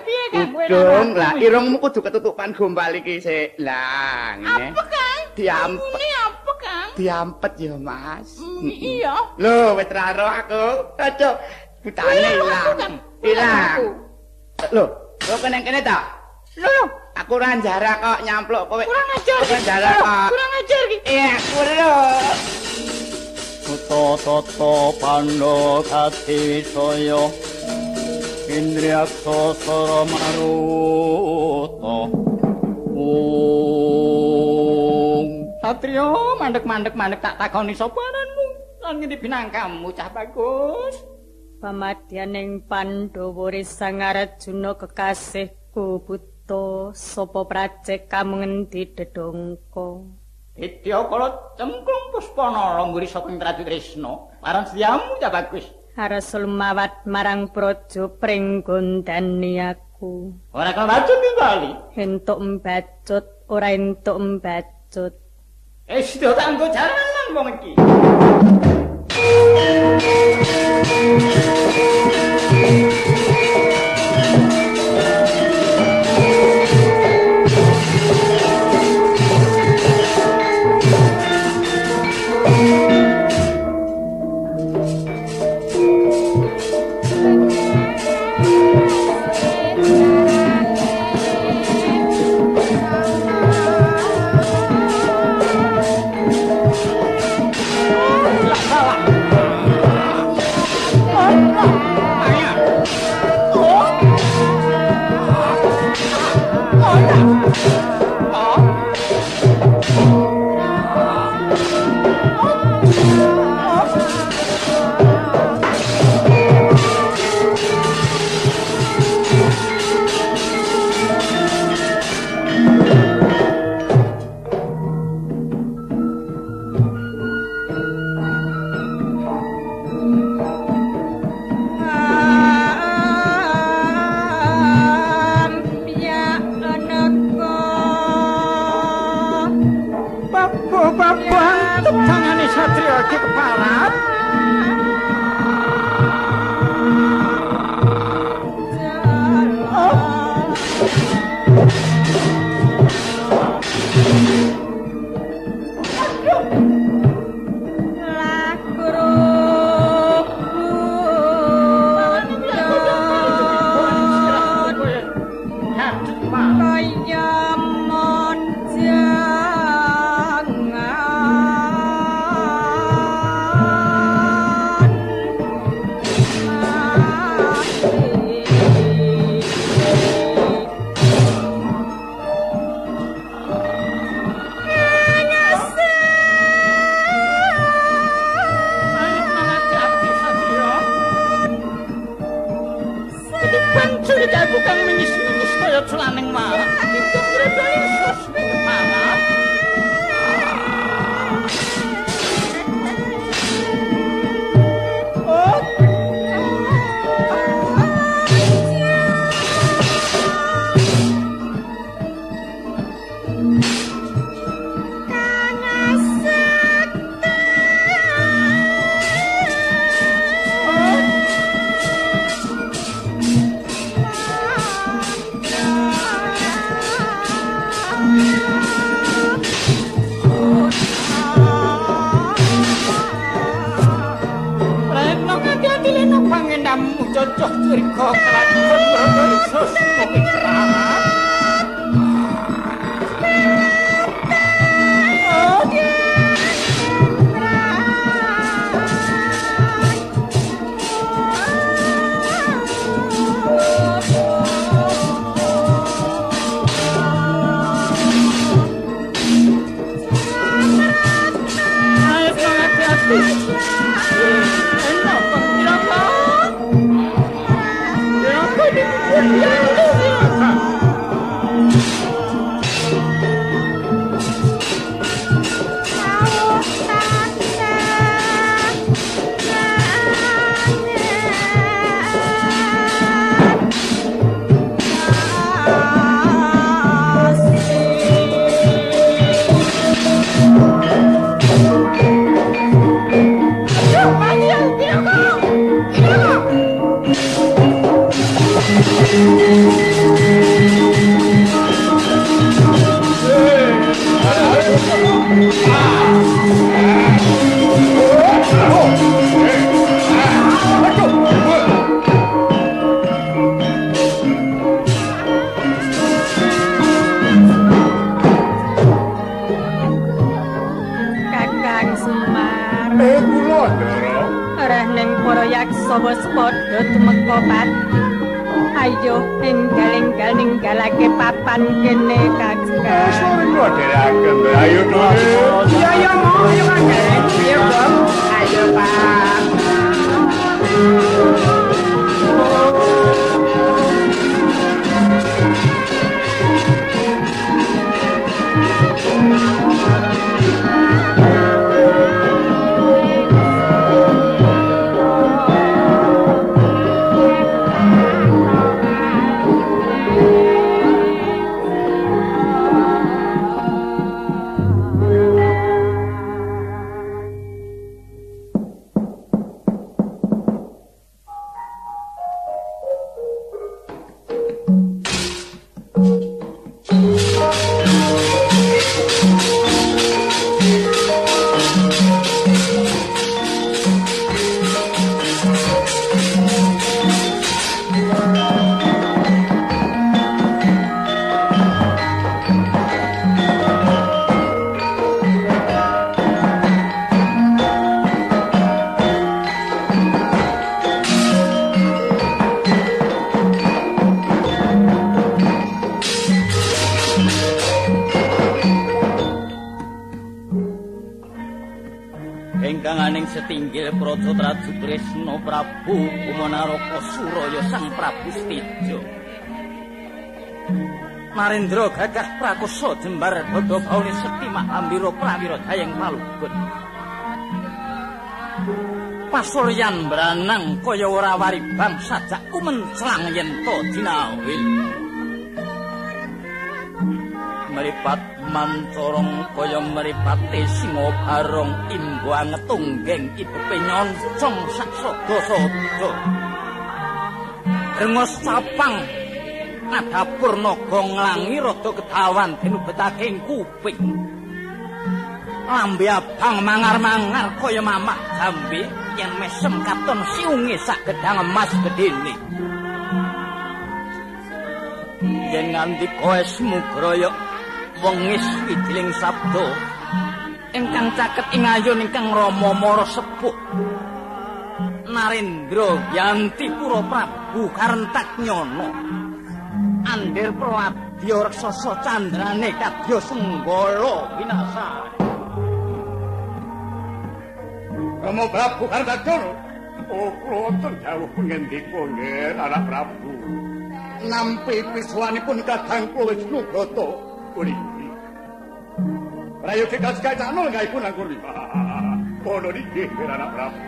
Kudung. Lah irungmu kudu ketutupan gombal iki sik. Lah, ngene. Apa, Kang? Diampet. Ini apa, Kang? Diampet ya, Mas. Iya. Lho, wis ora roh aku. Aduh, putane ilang. Ilang. Lho, kene ta? Lho, aku ora jarak kok nyampluk kowe. Kurang ajar. Ora jarak kok. Kurang ajar iki. Iya, kulo. Toto pando kati soyo Indriak sosoro maruto Satrio, mandek tak takoni sapa aranmu? Lan ngendi binangkamu cah bagus? Pamadyaning Pandhawa Sang Arjuna kekasihku Buta sapa prajek kamungendi dedongko. Ditya kala cemplung puspanala ngguri saking Ratu Tresna. Paran sediamu cah bagus. Arasul mawat marang praja pringgondani aku. Ora kena bacut kali. Entuk mbacut, ora entuk mbacut. Sedya tak nggo jaranan wong iki. Waspada tumeka pati. Ayo enggal-enggal ninggalake papan kene Kakang. Sore kok dherekaken. Ayo to. Iya ya mau ayo Kakang. Ayo Bang. Ayo Pak. Setinggil Praja Traju Tresna Prabu Kumanaraka Suraya Sang Prabu Stijo Narendra gagah prakosa jembar bodho baune sekti mahambira prawira jayeng palugut pasuryan branang kaya ora waribang sajak kumenclang yen to dinawil meripat mancorong kaya meripate singa barong imbo angetunggeng ibepe nyoncong sak sada-sada rengos capang nadapur naga nglangi rada kedawan dinubetake ing kuping lambe abang mangar-mangar kaya mamah jambe yen mesem katon siunge sak gedang emas gedene yen ngandika esmu groyok wengis widiling sabda ingkang caket ing ayun ingkang Rama Mara sepuh Narendra Yantipura Prabu Karentak Nyono Andir Prawadya Raksasa candrane kadya senggala winasa Rama Prabu Karentak Nyono kula wonten dawuh pangendika nggih anak Prabu nampi piswanipun kadang kula Wisnu Brata Kuriki. Prayogi kacana ngaipun anggur lima. Kono niki anak Prabu.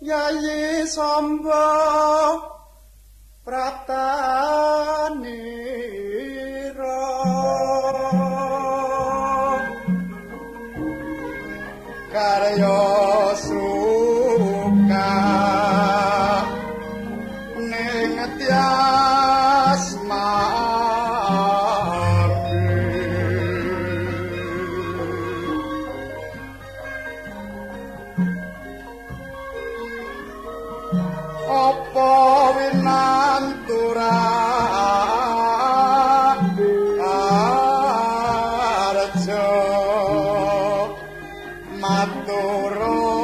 Yayi Samba Praptanira karya suka ning apa winantura arjo maturo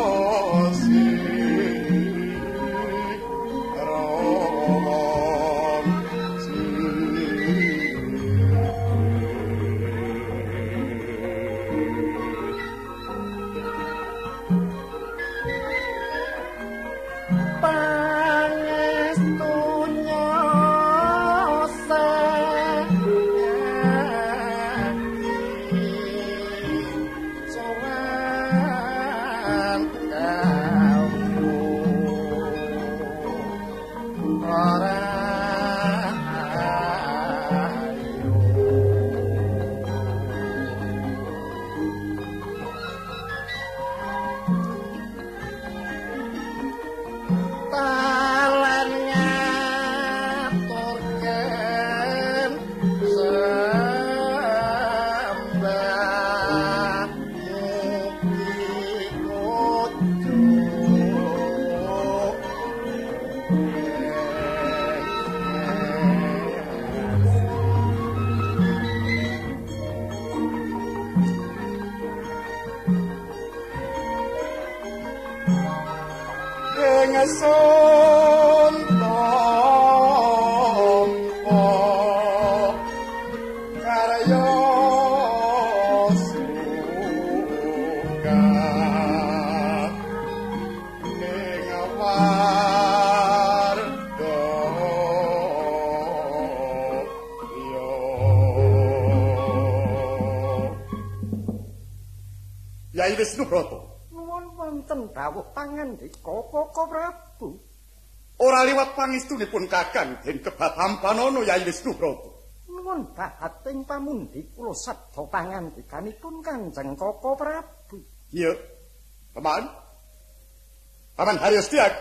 Yai Wisnubrata. Nuwun wonten dawuh pangandika Koko Prabu. Ora liwat pangestunipun Kakang Den Kebatampanana Yai Wisnubrata. Nuwun bahating pamundi kula sadha pangandikanipun Kanjeng Koko Prabu. Iya. Paman. Paman Haryosdiak.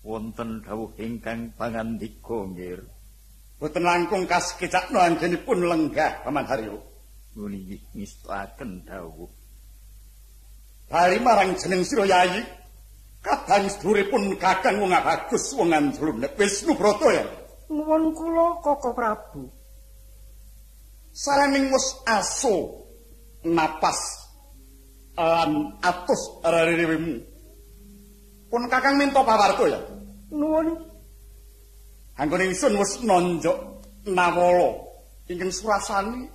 Wonten dawuh ingkang pangandika nggih. Boten langkung kasekecakno anggenipun lenggah Paman Haryo. Nggih ngestakaken dawuh. Bali marang jeneng sira Yai. Kadang seduluripun Kakang wong bagus wong anjlun Wisnubrata ya. Nuwun kula Koko Prabu. Saraning wis aso napas lan atus rerewemu. Pun Kakang minta pawarto ya. Nuwun. Anggone ingsun wis nonjok nawala ingkang surasani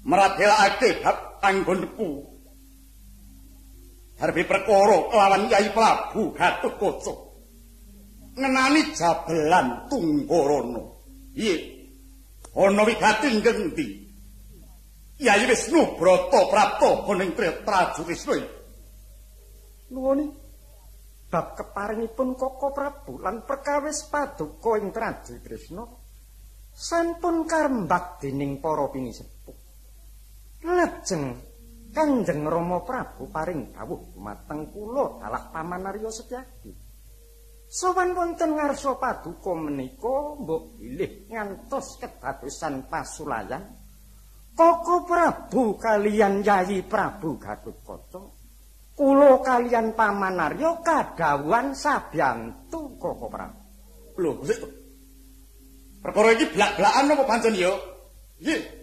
meradelake bab anggonku. Harbi perkara lawan Yai Prabu Gatotkaca. Ngenani jabelan Tunggarana. Iye. Ana wigati ngendi? Yai Wisnubrata prapta boning Trisno. Nuwun. Bab keparingipun Koko Prabu lan perkawis paduka ing Traji Trisna sampun karembak dening para pinisepuh. Lajeng Kanjeng Rama Prabu paring dawuh dumateng kula dalah Paman Arya Setyaki. Sowan wonten ngarsa paduka menika mbok bilih ngantos kedadosan pasulayan Koko Prabu kaliyan Yai Prabu Gatotkaca. Kula kaliyan Paman Arya kadhawuhan sabiyantu Koko Prabu. Lho, perkara iki blak-blakan apa pancen ya? Nggih.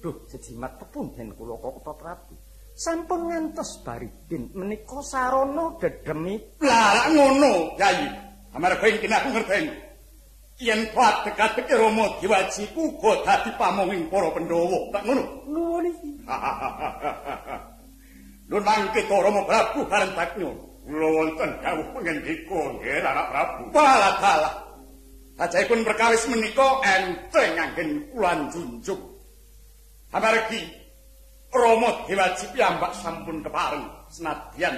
Duh, sejimat pepunden kula Koko Prabu. Sampun ngantos baridin menika sarana dedemi. Lah ngono, Yai. Amarga ing kene aku ngerteni. Yen padhek-adhek Rama Diwajiku uga dadi pamonging para Pandhawa. Tak ngono. Nuwun iki. Nun mangke Rama Prabu Karentagnya. Kula wonten dawuh pangandika nggih anak Prabu. Walah. Sajaipun perkawis menika enteng anggen kula junjung. Amargi Rama Dewaji piyambak sampun kepareng senadyan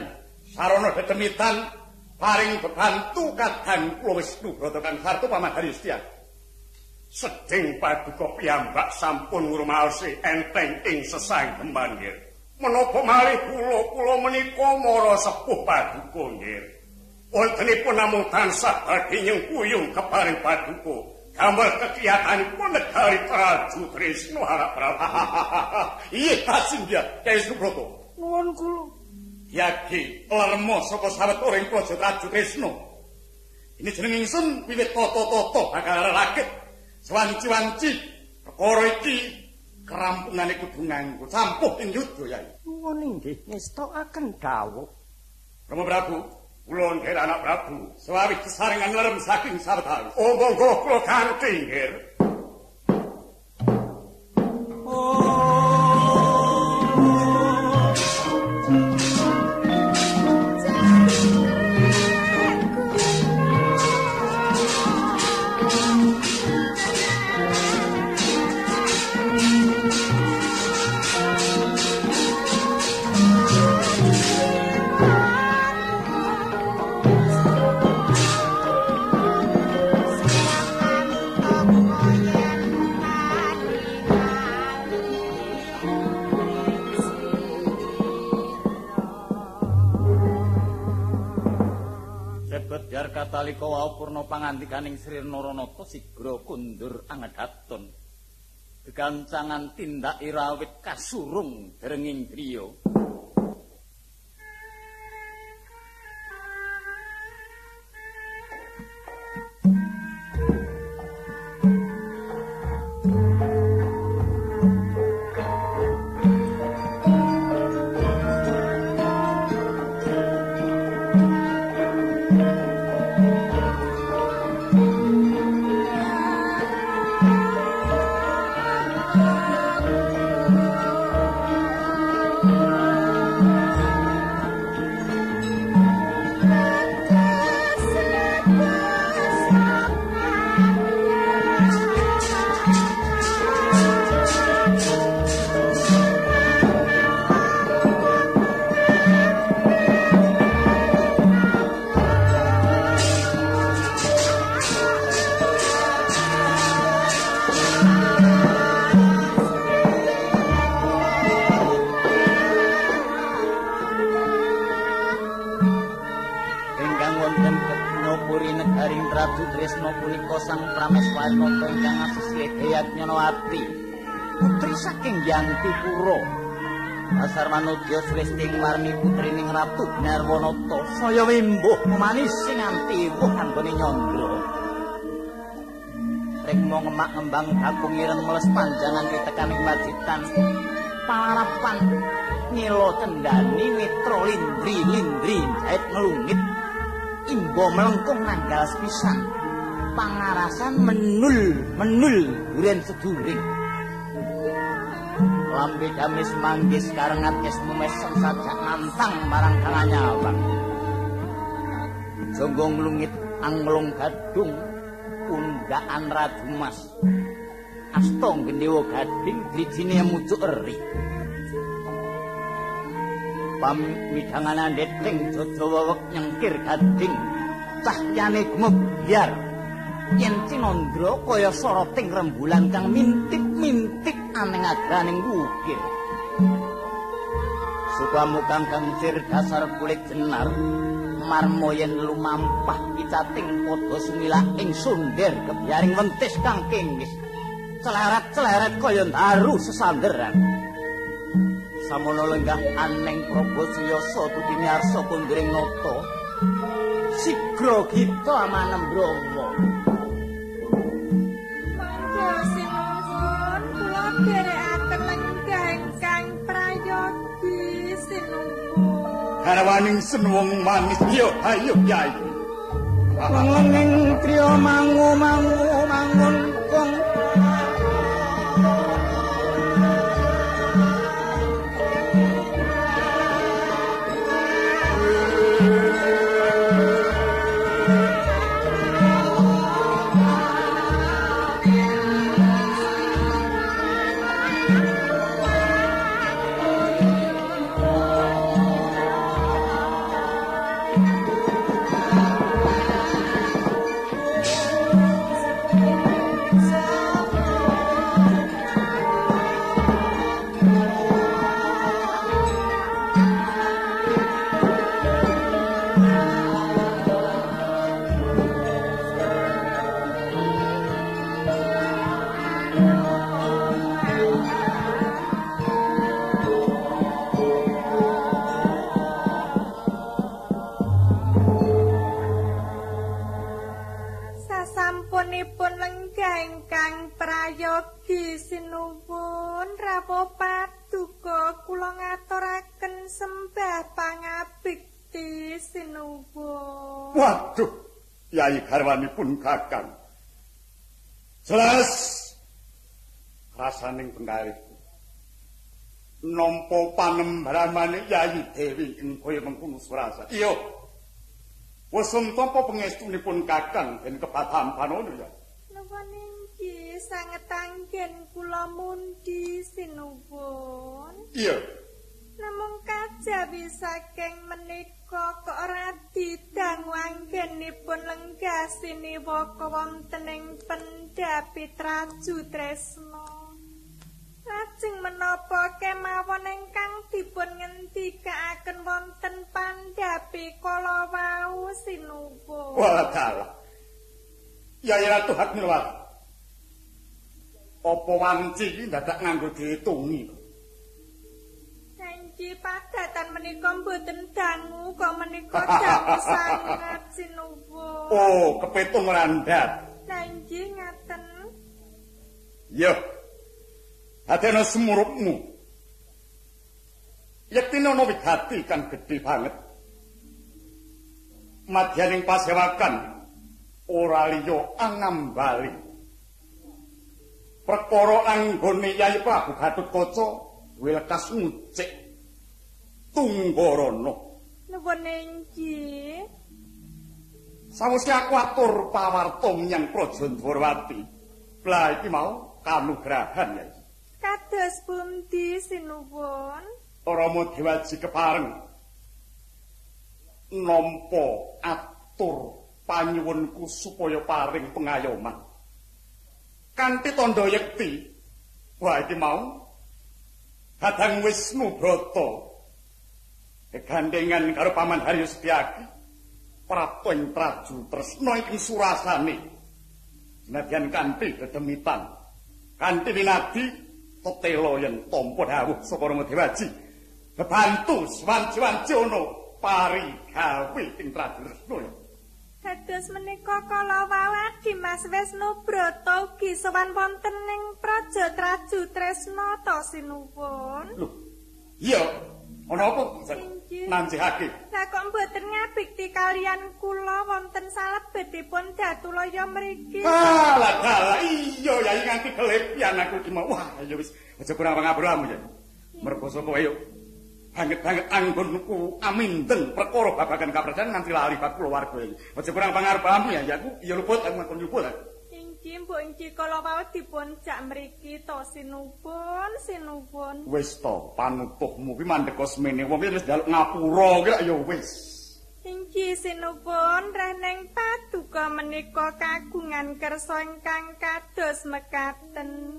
sarana dedemitan paring bebantu kadang kula Wisnubrata kang sarta Paman Haryosdiak. Sedhing paduka piyambak sampun ngrumaosi enteng ing sesanggeman nggih. Menapa malih kula menika mara sepuh paduka nggih. Wontenipun namung tansah badhe nyengkuyung keparing paduka. Gambar kegiatanipun negari Traji Trisna anak Prabu. Iya kasindia Yai Wisnubrata. Nuwun kula. Yagi lerma saka sawetara praja Traji Trisna. Ini jeneng ingsun wiwit tata-tata bakal rakit. Sewanci-wanci perkara iki kerampungane kudu nganggo campuh ing yudha Yai. Nuwun inggih ngestakaken dawuh. Rama Prabu, kula nggih anak Prabu, sawi kesarengan lerem saking sawetawis. Oh monggo kula kanthi nggih. Ledar katalika wau purna pangandikaning Sri Naranata sigra kundur angedhaton. Gegancangan tindak irawit kasurung derenging griya. Puro Dasar manudya Sresting warni putrining Ratu Narwanata saya wimbuh manis sing nganti wuh anggone nyandra rikma ngemak ngembang kakung ireng meles panjangan ditekaning wajitan palapan nyilo cendani mitra lindri jahit ngelungit imbo melengkung nanggal sepisan pangarasan menul duren seduring lambe damis manggis karengat kes mumesen saja nantang marang kanganyawang jonggong lungit anglung gadung undaan radumas astong gendewa gading drijine mucuk eri pamidangan ndething jojo wewek nyengkir gading cahyane gumebyar yen Cinandra kaya soroting rembulan kang mintik-mintik aneng agraning wukir supamu kang kencir dasar kulit jenar marmo yen lumampah picating padha sumila ing sunder kebyaring wentis kang kengis celeret-celeret kaya daru sesanderan samono lenggah aneng Prabasuyasa tutine arsa kunduring nata sigra kita amanem Brahma Garwaning senwung manis yo ayo Kyai. Wong triya mangun kong Waduh, Yai garwanipun Kakang. Jelas rasaning penggalihku. Nampa panembramane Yai Dewi ing kaya mengkono surasa. Iya. Wusum tampa pangestunipun Kakang den kebatam panono ya. Napa niki sanget anggen kula mundi sinuwun. Iya. Namung kajawi saking menika kok ora didang wanggenipun lenggah siniwaka wonten ing pendhapit Raju Tresna. Lajeng menapa kemawon ingkang dipun ngendikaaken wonten pandhapi kala wau sinuwun. Walah. Yai Ratu Hatmilwati. Apa wanci iki dadak nganggo diitungi? Janji padatan menika mboten dangu kok menika dangu sanget sinuwun. Oh, kepitung randhat. Janji ngaten. Yo. Adene semurupmu. Yektine ana wigati kang gedhe banget. Madyaning pasewakan ora liya angambali. Perkara anggone Yai Prabu Gatotkaca welekas ngucik Tunggarana. Nuwun inggih. Sawise aku atur pawarta menyang Praja Dwarawati. Lah iki mau kanugrahan Yai. Kados pundi sinuwun? Rama Dewaji kepareng nampa atur panyuwunku supaya paring pengayoman. Kanthi tandha yekti, wah iki mau Kadang Wisnu Brata gegandhengan karo Paman Haryo Setyaki Prabu ing Traju Tresna ing surasane senadyan kanthi dedemitan kanthi winadi tetela yen tampa dawuh saka Rama Dewaji bebantu swanci-wanci ana pari gawe ing Traju Tresna. Dados menika kala wawadi Mas Wisnu Brata ugi sowan wonten ing Praja Traju Tresna ta sinuwun. Lho, iya, ana apa? Nanjihake. Lah kok mboten ngabikti kalian kula wonten salebetipun Datulaya mriki. Dalah, iya Yai nganti kelepian aku iki mau. Wah, ya wis aja kurang pangaburamu ya. Mergo sapa ayo banget-banget anggonku aminten perkara babagan kaprajan nganti lali bab keluarga iki. Aja kurang pangarepmu ya, aku ya luput aku ngakon luput. Inggih, mbok inggih kala wau dipun jak mriki to sinuwun. Wis to, panutuhmu kuwi mandheka semene wong iki wis njaluk ngapura iki ya wis. Inggih sinuwun, reneng paduka menika kagungan kersa ingkang kados mekaten.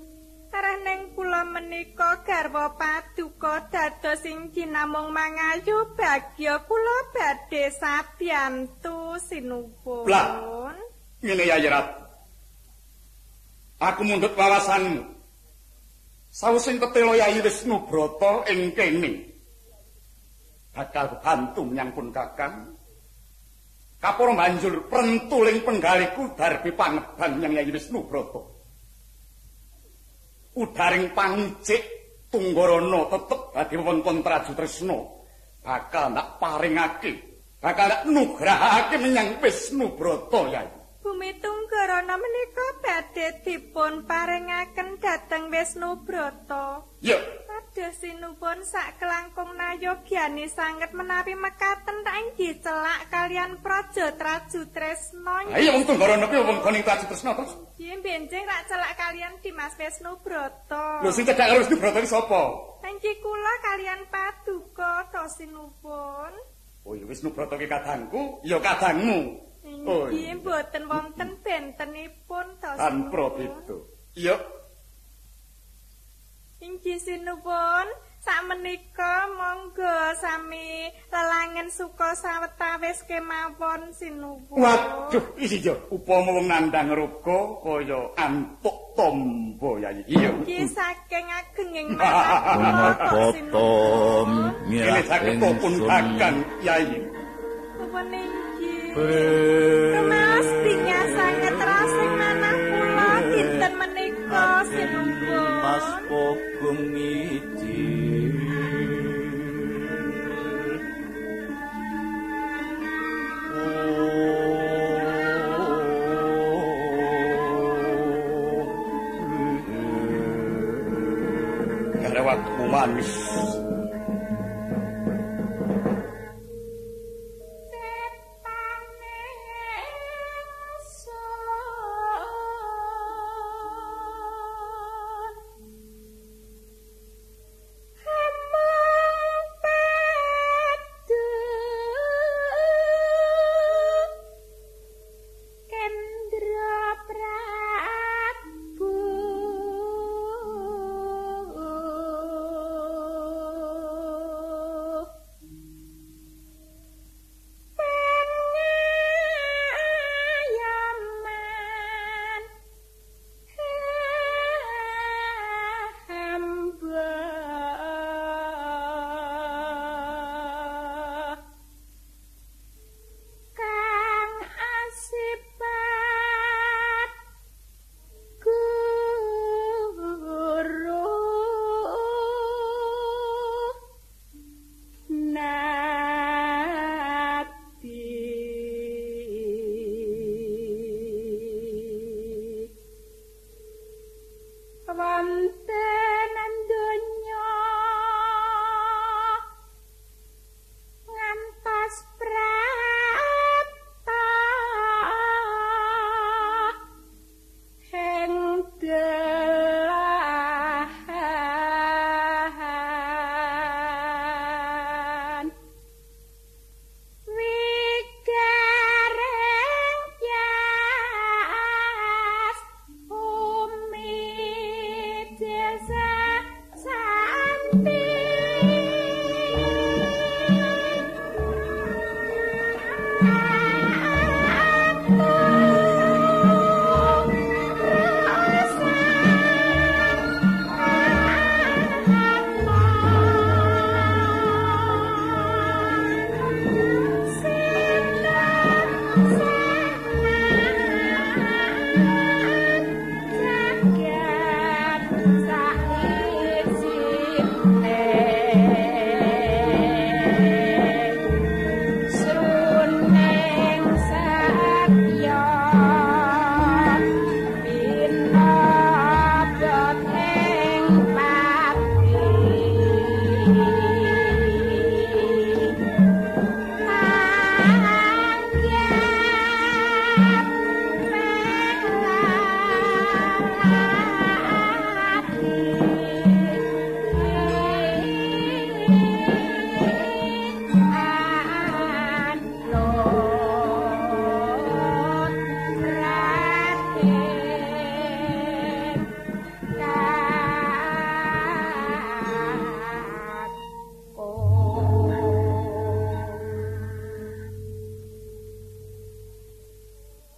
Reneng kula menika garwa paduka dados ing namung mangayu bagya kula badhe sabiyantu sinuwun. Lah, ngene ya Ratu. Aku mundhut wawasanmu. Sawusing tetela Yai Wisnu Brata ing kene bakal bantu menyangkun Kakang. Kapura banjur prentuling penggaliku darbi pangeban yang Yai Wisnu Brata. Udaring pangicik Tunggarana tetep dadi wewengkon Traju Tresna bakal ndak paringake, bakal ndak nugrahake menyang Wisnu Brata Yai. Bumi Tunggarana menika badhe dipun paringaken dhateng Wisnu Brata. Ya. Kados sinuwun sak kelangkung nayogyani sanget menawi mekaten tak inggih celak kalian Praja Traju Tresna. Iya wong Tunggarana kuwi wewengkon Traju Tresna terus. Nggih benjing rak celak kalian Dimas Wisnu Brata. Lho sing cedhak karo Wisnu Brata iki sapa? Inggih kula kalian paduka to sinuwun. Oh iya Wisnu Brata ki kadangku, ya kadangmu. Oh iya mboten wonten bentenipun to. Tanpa beda. Iya. Inggih sinuwun, sakmenika monggo sami lelangen suka sawetawis kemawon sinuwun. Waduh, iya upama wong nandhang raga kaya antuk tombo Yai. Iya. Iki saking agenging menapa sinuwun. Ini saged pun Kakang Yai. Nuwun inggih. Rumaos dinya sanget rasing manah kula dinten menika sinuwun. Mas Pogong Miji. Garewatku manis.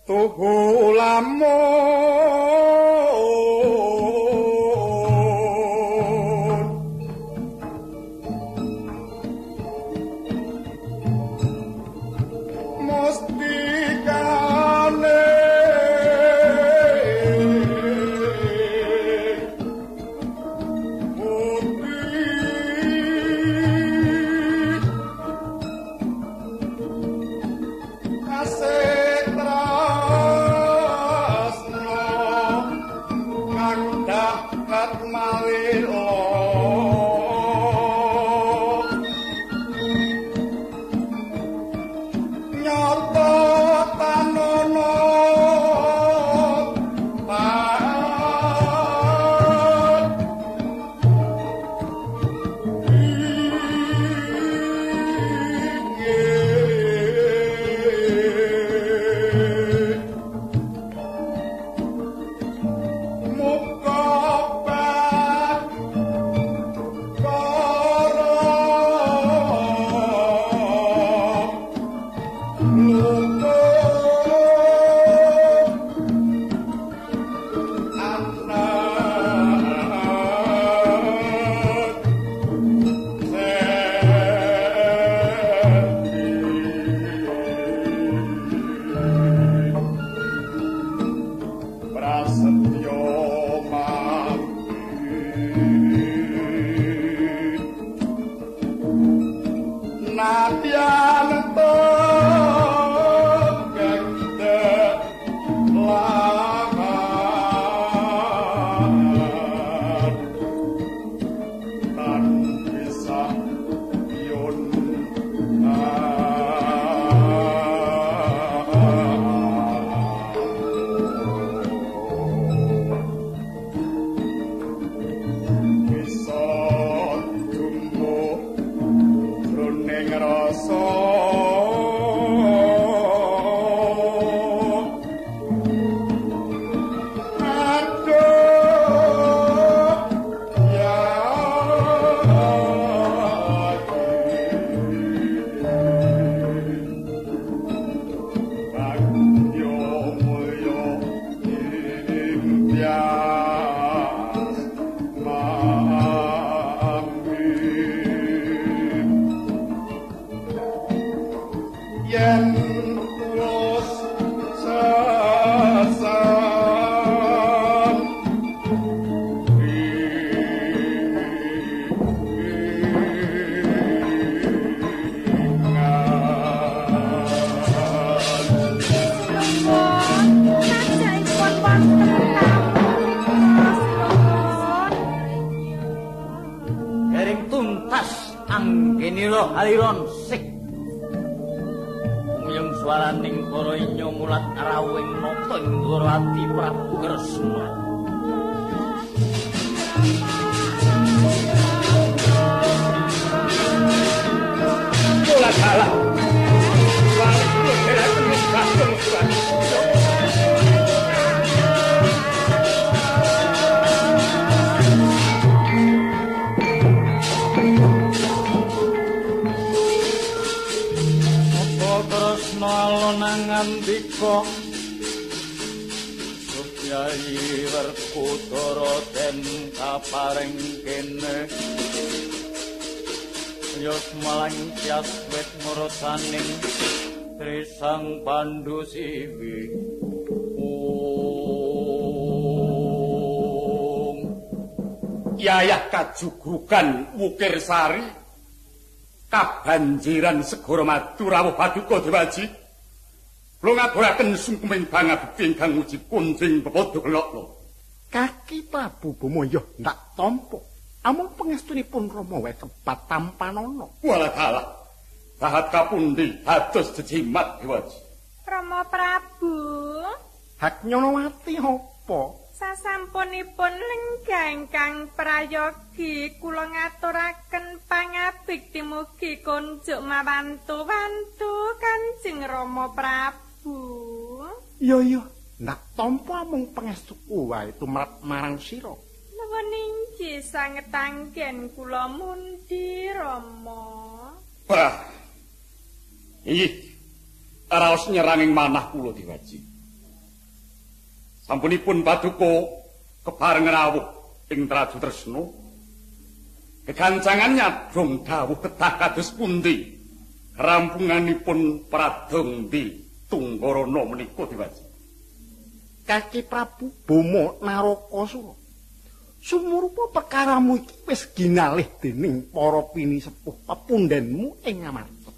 tuhu lamun mustikane aliron sik muyung swaraning para inya mulat rawing nata ing Ndrawati Prabu Kresna mulat ala wae kira terus kasung ngandika Subyai Werkudara den kaparing kene yos malang tias wit murasaning Trisang Pandhu Siwi Yayah kajugugan Wukir Sari kabanjiran Segara Madu rawuh paduka Dewaji Lo ngaburaken sungkuming bangabekti ingkang uji kunjing pepodo kelokno. Kaki Prabu Bamaya ndak tampa. Amung pangestunipun Rama wae kepat tampanana. Walah dalah. Dahat kapundi dados jejimat Dewaji. Rama Prabu. Hak Nyanawati apa? Sasampunipun lenggah ingkang prayogi kula ngaturaken pangabekti mugi kunjuk mawantu-wantu Kanjeng Rama Prabu. Iya, ndak tampa mung pangestuku wae tumrap marang sira. Nuwun inggih sanget anggen kula mundi Rama. Bah. Inggih. Raos nyeranging manah kula Dewaji. Sampunipun Paduka kebareng rawuh ing Traju Tresna. Kegancangan nyadong dawuh kedah kados pundi rampunganipun pradong di Tunggarana menika Dewaji. Kaki Prabu Bama Narakasura. Sumurupa perkaramu iki wis ginalih dening para pinisepuh pepundhenmu ing Ngamarta.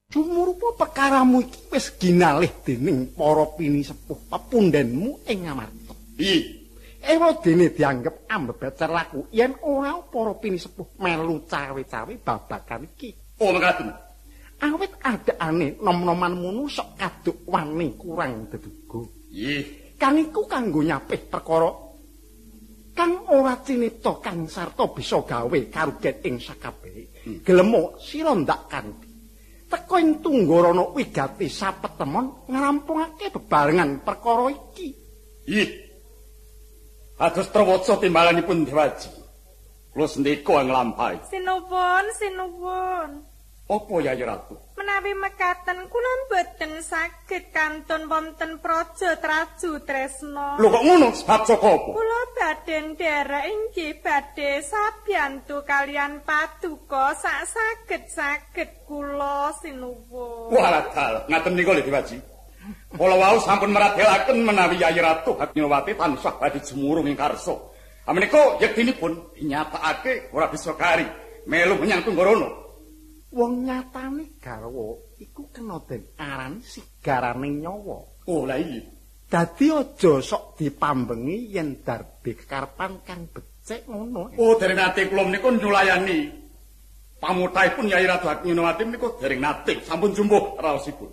Sumurupa perkaramu iki wis ginalih dening para pinisepuh pepundhenmu ing Ngamarta. Ewa dene dianggep ambebecer laku yen ora para pinisepuh melu cawe-cawe babagan iki. Oh mekaten. Awit adakane nom-noman munu sok kaduk wani kurang deduga. Kang iku kanggo nyapih perkara kang ora cinipta kang sarta bisa gawe karuget ing sakabehe. Gelem sira ndak kanthi teka ing Tunggarana wigati sapetemon ngrampungake bebarengan perkara iki. Ados trewaca timbalanipun Dewaji. Kula sendika nglampahi. Sinuwun. Apa Yayi Ratu? Menawi mekaten kula mboten saged kantun wonten Praja Traju Tresna. Lho kok ngono? Sebab saka apa? Kula badhe nderek inggih badhe sabiyantu kalian Paduka sak saged-saged kula sinuwun. Walah dal, ngaten nika lho Dewaji. Kula wau sampun meradelaken menawi Yayi Ratu Hatnyawati tansah badhe jemurung ing karsa. Amenika yektinipun dinyatakake ora bisa kari melu menyang Tunggarana. Wong nyatane garwa iku kena den arani sigarane nyawa. Oh, lha iya. Dadi aja sok dipambengi yen darbe kekarepan kang becik ngono. Oh, dereng nate kula menika nyulayani pamutahipun Yayi Ratu Hatnyawati menika dereng nate sampun jumbuh raosipun.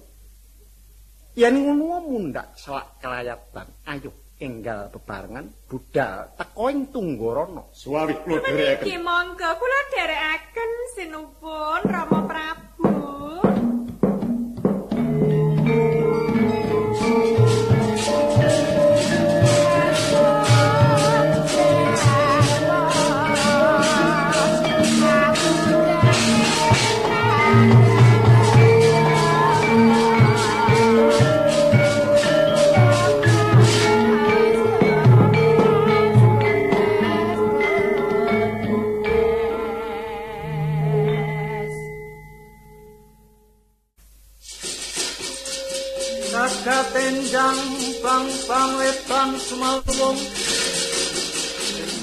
Yen ngono mundhak selak kelayatan. Ayo enggal bebarengan budal teka ing Tunggarana. Suwawih kula dherekaken. Niki monggo kula dherekaken sinuwun Rama Prabu. Tenjang bang wetan sumalwong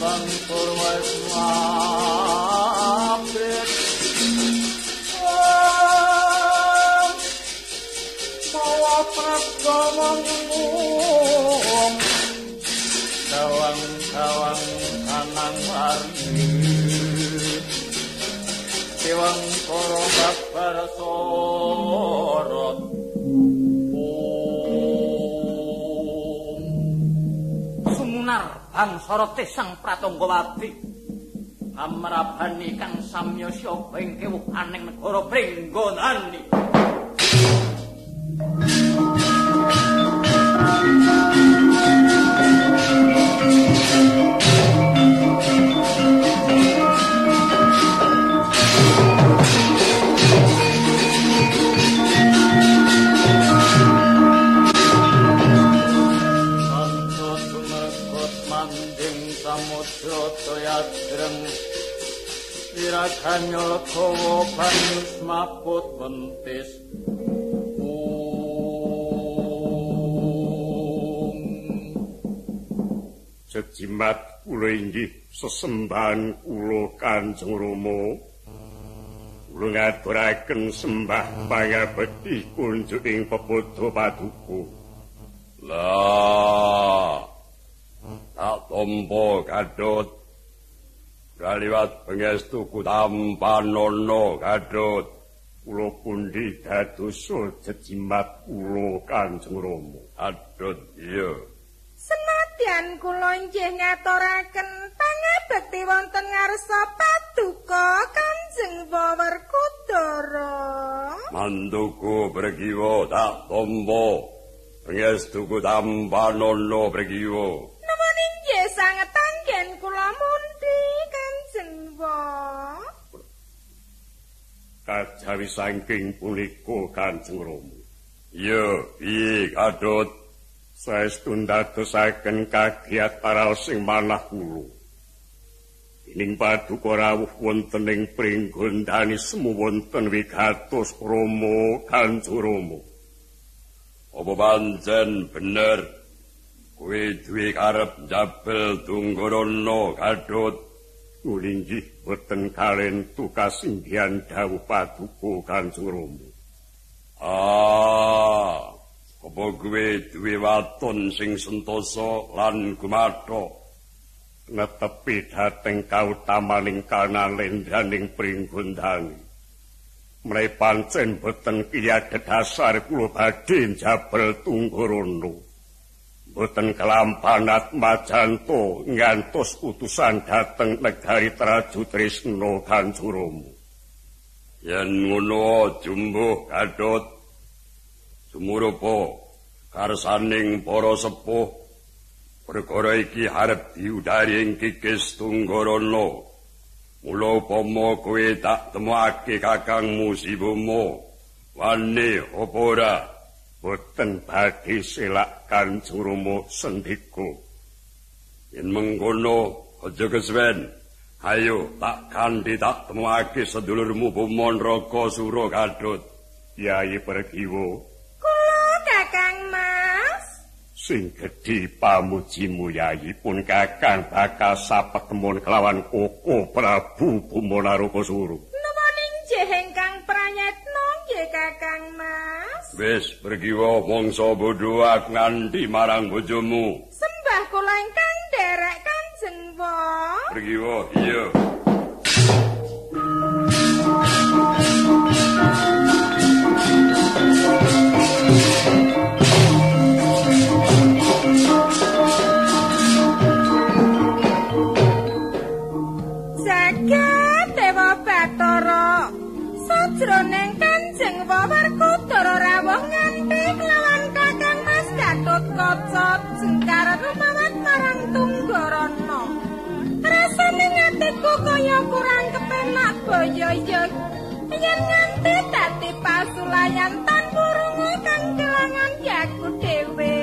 bang purwas mabet mawa pragawang kawang anang warni dewang para babar sorot Bang Sorote sang Pratonggawati amrabani kang samya sya ing kewuhaning negara Pringgonani. Kanyol kowo banyus maput mentis Jejimat kula inggih sesembahan kula Kanjeng Rama. Kula ngaturaken sembah pangabekti kunjuk ing pepodo Paduka. Lah tak tampa kadut kaliwat pangestu kutampanono kadut kula pundi dadosa jejimat kula Kanjeng Rama. Kadut iya. Senadyan kula inggih ngaturaken pangabekti wonten ngarsa Paduka Kanjeng Wawerku Prabu Bregiwo tak tombo pangestuku tampanono Bregiwo. Namun inggih sanget anggen kula mundi Kanjeng Wa. Kajawi saking punika Kanjeng Rama. Yo, piye Gadot? Saestu ndadosaken kagiat aral sing manah kula. Ing paduka rawuh wonten ing pringgondani semu wonten wigatos Rama Kanjeng Rama. Apa pancen bener kowe duwe karep njabel Tunggorana Gadot? Inggih boten kalen tukasinggihan dawuh paduka Kanjeng Rama. Apa kowe duwe waton sing sentosa lan gumathok? Netepi dhateng kautamaning kanalendraning pringgondani. Mulai pancen boten kiyadhet dasar kula badhe njabel Tunggorana. Boten kelampanat majanto ngantos utusan dhateng negari Traju Tresna Kanjeng Rama. Yen ngono jumbuh Gadot sumurupa karsaning para sepuh perkara iki arep diudari ing kikis Tunggorana. Mula upama kowe tak temokake kakangmu Sibama, wani apa ora? Boten badhe selak Kanjeng Rama sendika. Yen mengkono aja kesuwen. Ayo tak kanthi tak temokake sedulurmu Bama Nrakasura Gadot. Yai Bregiwa. Kula Kakang Mas. Sing gedhi pamujimu Yai pun Kakang bakal sapetemon kelawan Koko Prabu Bama Nrakasura. Nuwun inggih ingkang prayitna nggih Kakang Mas. Wis Bregiwa mangsa bodho aku nganti marang bojomu. Sembah kula ingkang nderek Kanjeng Wa. Bregiwa, iya. Jagat Dewa Bathara sajroning Kanjeng Wa Werkudara rawuh nganti kelawan Kakang Mas Gatotkaca jengkar rumawan marang Tunggorana. Rasane atiku kaya kurang kepenak boyo-yo yen nganti dadi pasulayan tan wurungu kang kelangan yaku dhewe.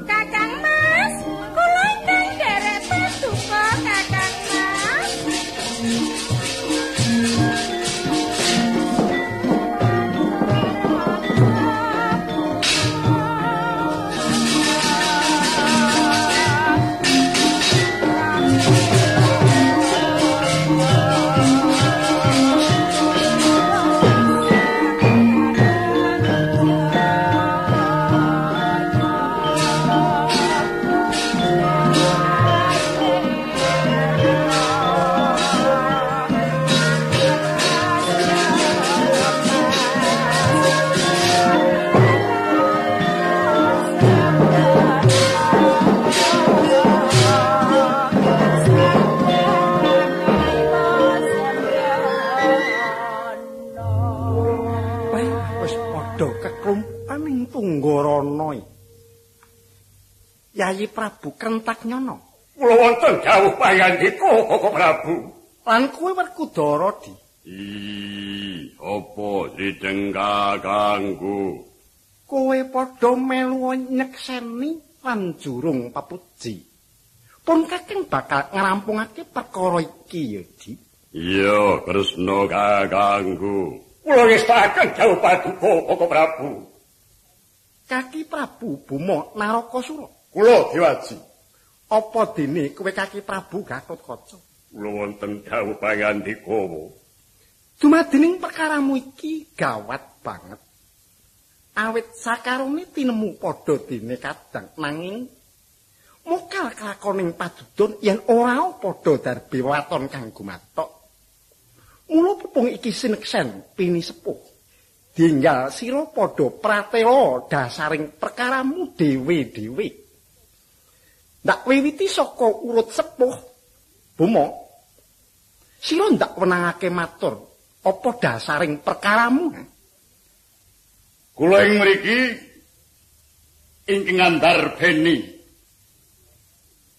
Kakang Mas, kula ingkang nderek paduka Kakang Mas. Tunggorana. Yayi Prabu Krentaknyana. Kula wonten dawuh pangandika Koko Prabu. Lan kowe Werkudara Di. Apa sideng kakangku? Kowe padha melu nyekseni lan jurung papuji. Pun Kakang bakal ngrampungake perkara iki ya, Di. Iya, Kresna kakangku. Kula ngestaken dawuh paduka Koko Prabu. Kaki Prabu Bama Nrakasura. Kula Dewaji. Apa dene kowe Kaki Prabu Gatotkaca? Kula wonten dawuh pangandika. Dumadening perkaramu iki gawat banget. Awit sakarone tinemu padha dene kadang nanging mokal kelakoning padudon yen ora padha darbe waton kang gumathok. Mula pupung iki sineksen pini sepuh. Dinggal sira padha pratela dasaring perkaramu dhewe-dhewe. Ndak wiwiti saka urut sepuh, Bama. Sira ndak wenangake matur apa dasaring perkaramu? Kula ing mriki ingkang ngandarbeni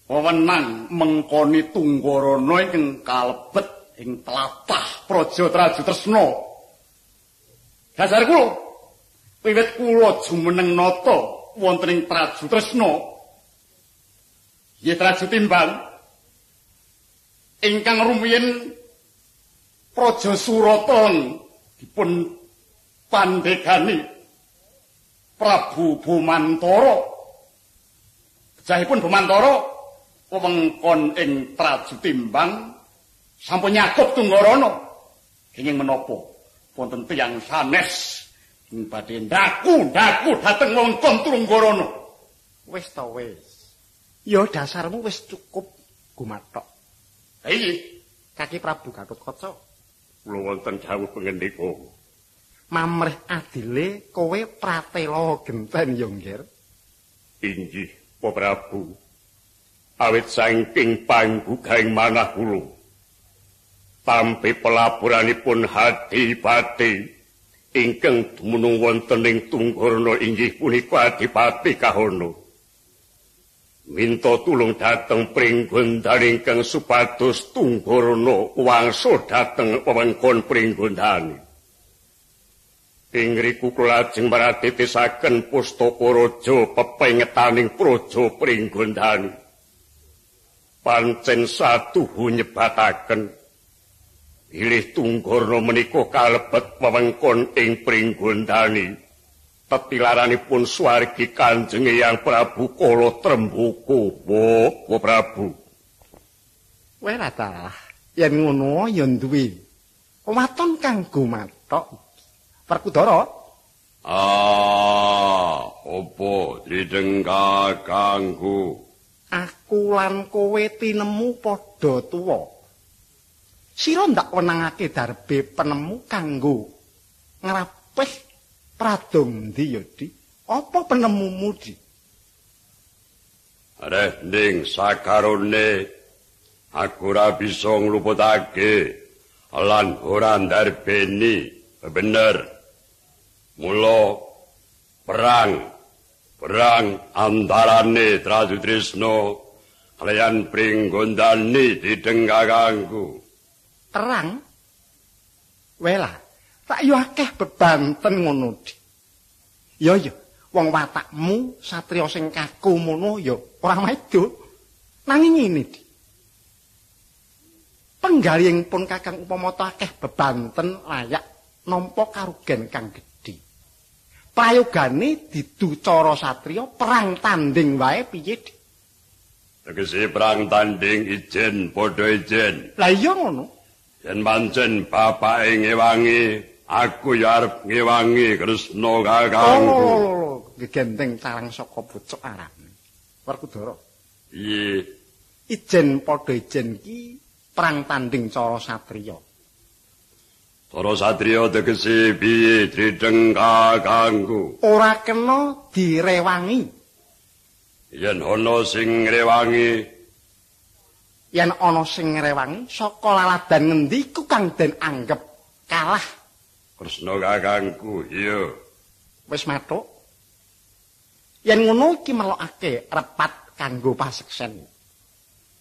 wewenang mengkoni Tunggarana ingkang kalebet ing tlatah Praja Traju Tresna. Dasar kula wiwit kula jumeneng nata wonten ing Traju Tresna. Yen Traju Timbang ingkang rumiyin Praja Surata dipun pandegani Prabu Bumantara. Jahipun Bumantara wewengkon ing Traju Timbang sampun nyakup Tunggarana. Kenging menapa wonten tiyang sanes ing badhe ndaku dhateng wewengkon Tunggarana. Wis to wis. Ya dasarmu wis cukup gumathok. Iki Kaki Prabu Gatotkaca. Kula wonten dawuh pangendika. Mamrih adile kowe pratela genten ya, Nggir. Inggih, Pa Prabu. Awit saking panggugahing manah kula. Tampi pelaburanipun Adipati ingkang dumunung wonten ing Tunggarana inggih punika Adipati Kahana. Minta tulung dhateng Pringgondhan ingkang supados Tunggarana wangsul dhateng wewengkon Pringgondhan. Ing riku kula lajeng maratitisaken pustaka raja pepengetaning praja Pringgondhan. Pancen satuhu nyebataken bilih Tunggarana menika kalebet wewengkon ing Pringgondhani. Tetilaranipun swargi Kanjeng Hyang Prabu Kala Trembuka, Pa Prabu. Wela ta, yen ngono ya duwe waton kang gumathok. Werkudara. Apa didengga kanggo? Aku lan kowe tinemu padha tuwa. Sira ndak wenangake darbe penemu kanggo ngrapih pradong ndi ya, Di? Apa penemumu, Di? Ning sakarone aku ora bisa ngluputake lan ora ndarbeni bener. Mula perang antarane Traju Tresna kaliyan Pringgondhani didengga kanggo. Perang? Wela, tak yo akeh bebanten ngono, Di. Ya, wong watakmu satriya sing kaku ngono ya ora maido. Nanging ngene, Di. Penggalihipun Kakang Upamata akeh bebanten layak nampa karugen kang gedhe. Prayogane didu cara satriya perang tanding wae piye, Di? Tegese perang tanding ijen padha ijen. Lah iya ngono. Yen pancen bapake ngewangi, aku ya arep ngewangi Kresna kakangku. Gegenteng carang saka bocok arane. Werkudara. Iye. Ijen padha ijen ki perang tanding cara satriya. Cara satriya tegese piye drideng kakangku? Ora kena direwangi. Yen ana sing ngrewangi, yen ana sing ngrewangi saka laladan ngendi ku kang den anggep kalah. Kresna kakangku, iya. Wis mathuk. Yen ngono iki melokake repat kanggo paseksen.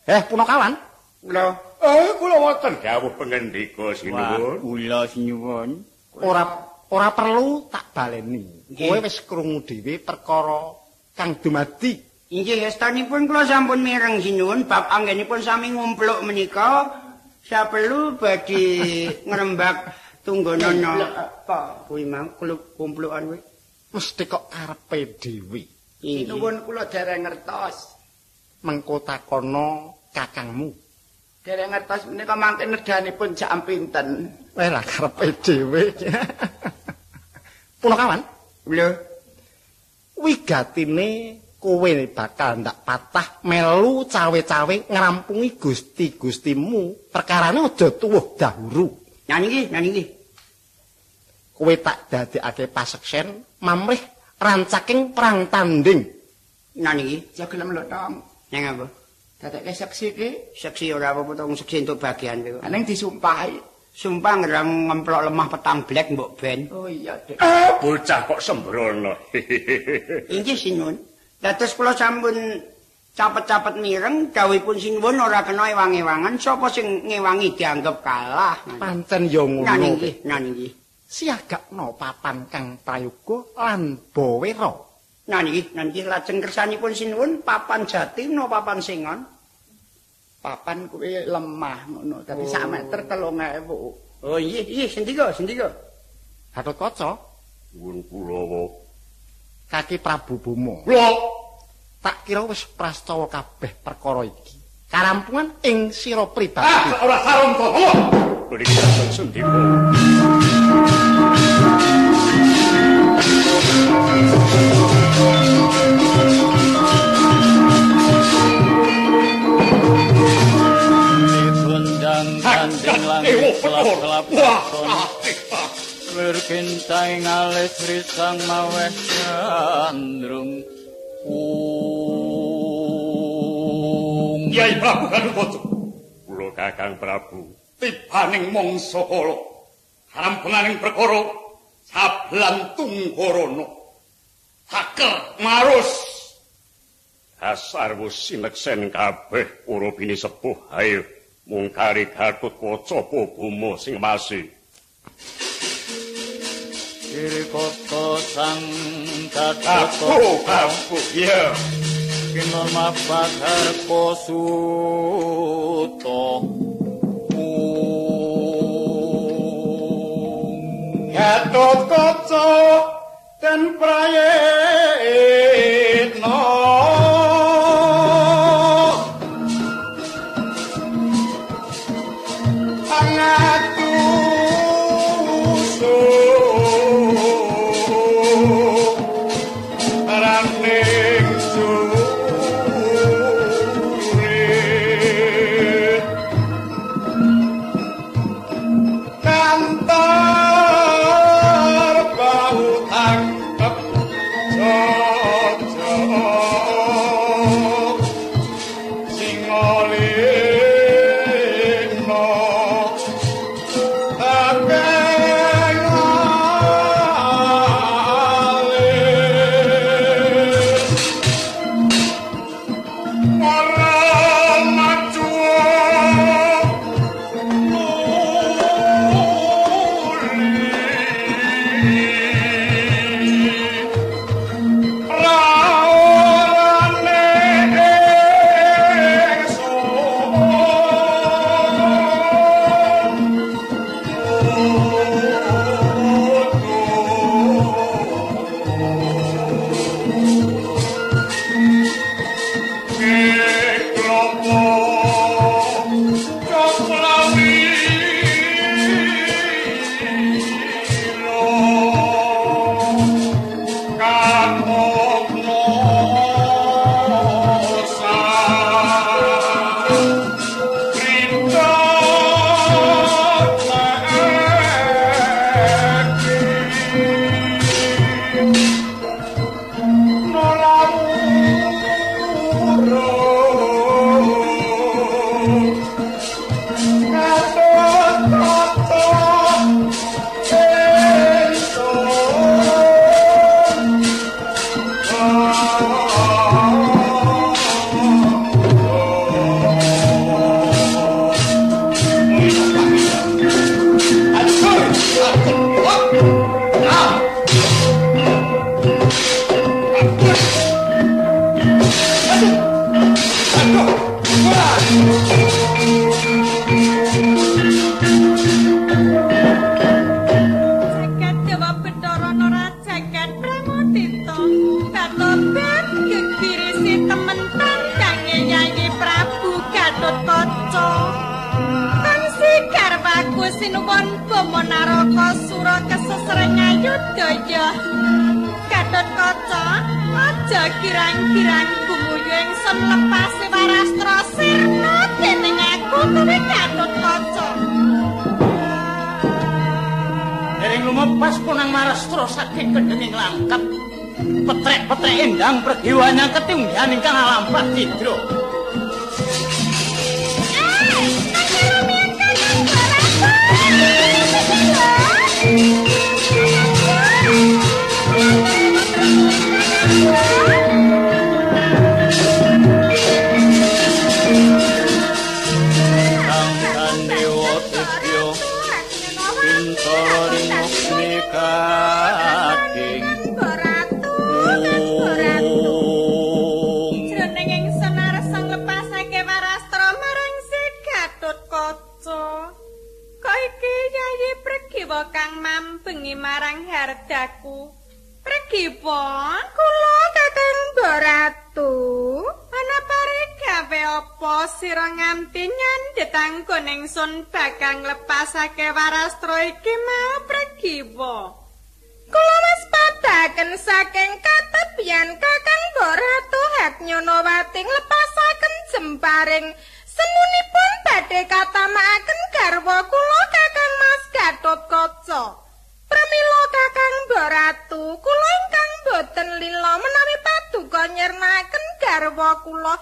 Punakawan. Lho, kula wonten dawuh pangendika sinuwun. Kula sinuwun. Ora perlu tak baleni. Kowe wis krungu dhewe perkara kang dumadi. Inggih, estanipun kula sampun mireng sinuwun bab anggenipun sami ngumpluk menika saperlu badhe ngrembak Tungganana. Apa kuwi mang kumplukan kuwi? Mesti kok karepe dhewe. Sinuwun kula dereng ngertos. Mengko takono kakangmu. Dereng ngertos menika mangke nedanipun jam pinten. Lah karepe dhewe. Punakawan? Lho. Wigatine kowe bakal ndak patah melu cawe-cawe ngrampungi gusti-gustimu. Perkarane aja tuwuh dahuru. Nyanyi. Kowe tak dadekake paseksen mamrih rancaking perang tanding. Nyanyi. Ya gelem lho, Tong. Yang apa? Dadekke seksi ki, seksi ora apa-apa tong seksi entuk bagian kowe. ning disumpahi. Sumpah ngerang ngemplok lemah petang blek mbok ben. Oh iya, Dik. Bocah kok sembrono. Inggih sinuwun. Dados kula sampun capet-capet mireng dawuhipun sinuwun ora kena ewang-ewangan sapa sing ngewangi dianggep kalah. Pancen ya ngono. Nah niki. Siagakna papan kang prayoga lan bawera. Nah niki lajeng kersanipun sinuwun papan jati napa papan singon? Papan kuwi lemah ngono. Dadi sak meter 3.000. Oh iya, sendika. Gatotkaca. Nuwun kula. Kaki Prabu Boma. Lho, tak kira wis prastawa kabeh perkara iki. Karampungan ing sira pribadi. ora sarung to. Mriki sendika. Kandeng langit kelap-kelap berkintai ngalis risang maweh gandrung Kyai Prabu Galukoco. Kula Kakang Prabu. Tibaning mangsa kala karampunganing perkara sabelan tunggorana. Haker marus Dasar wis sineksen kabeh para bini sepuh ayo mungkari Gatotkaca Boma sing masih. Kiri kota sang Gatotkaca. Iya. Kinurma bakar kosuto Gatotkaca den prayitna petrek-petrek endang pergiwanya ketinggian ingkang alampah cidro. Tak kira mian kakang baraku. dewa tedya bintara ringokne kading jroning ingsun arsa nglepasake warastra marang si Gatotkaca kok iki yayi Pregiwa kang mambengi marang hardaku Pregiwa kula Kakang Baratu ana gawe apa sira nganti nyandhet anggon ingsun bakal nglepasake warastra iki mau Pregiwa kula wis padaken saking katepian Kakang Baratu Hatnyonowati nglepasaken jemparing semunipun badhe katamakaken garwa kula Kakang Mas Gatotkaca pramila Kakang Baratu kula ingkang boten lila menawi paduka nyernaken garwa kula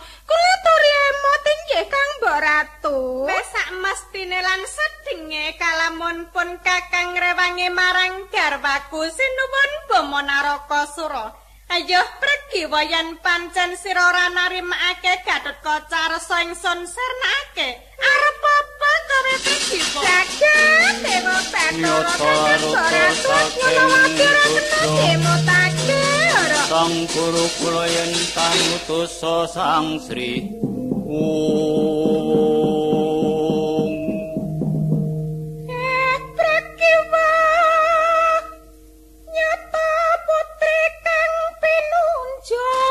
turi emot inggih Kang Baratu wis sak mestine lan sedhinge kalamun pun Kakang rewangi marang garwaku sinuwun Bama Narakasura ayo Pregiwa yen pancen sira ora narimake Gatotkaca rasa ingsun sernake arep apa kowe Pregiwa jagat dewa Bathara sang guru kula yen panutusa sang Sri Pregiwa nyata putri kang pinunjul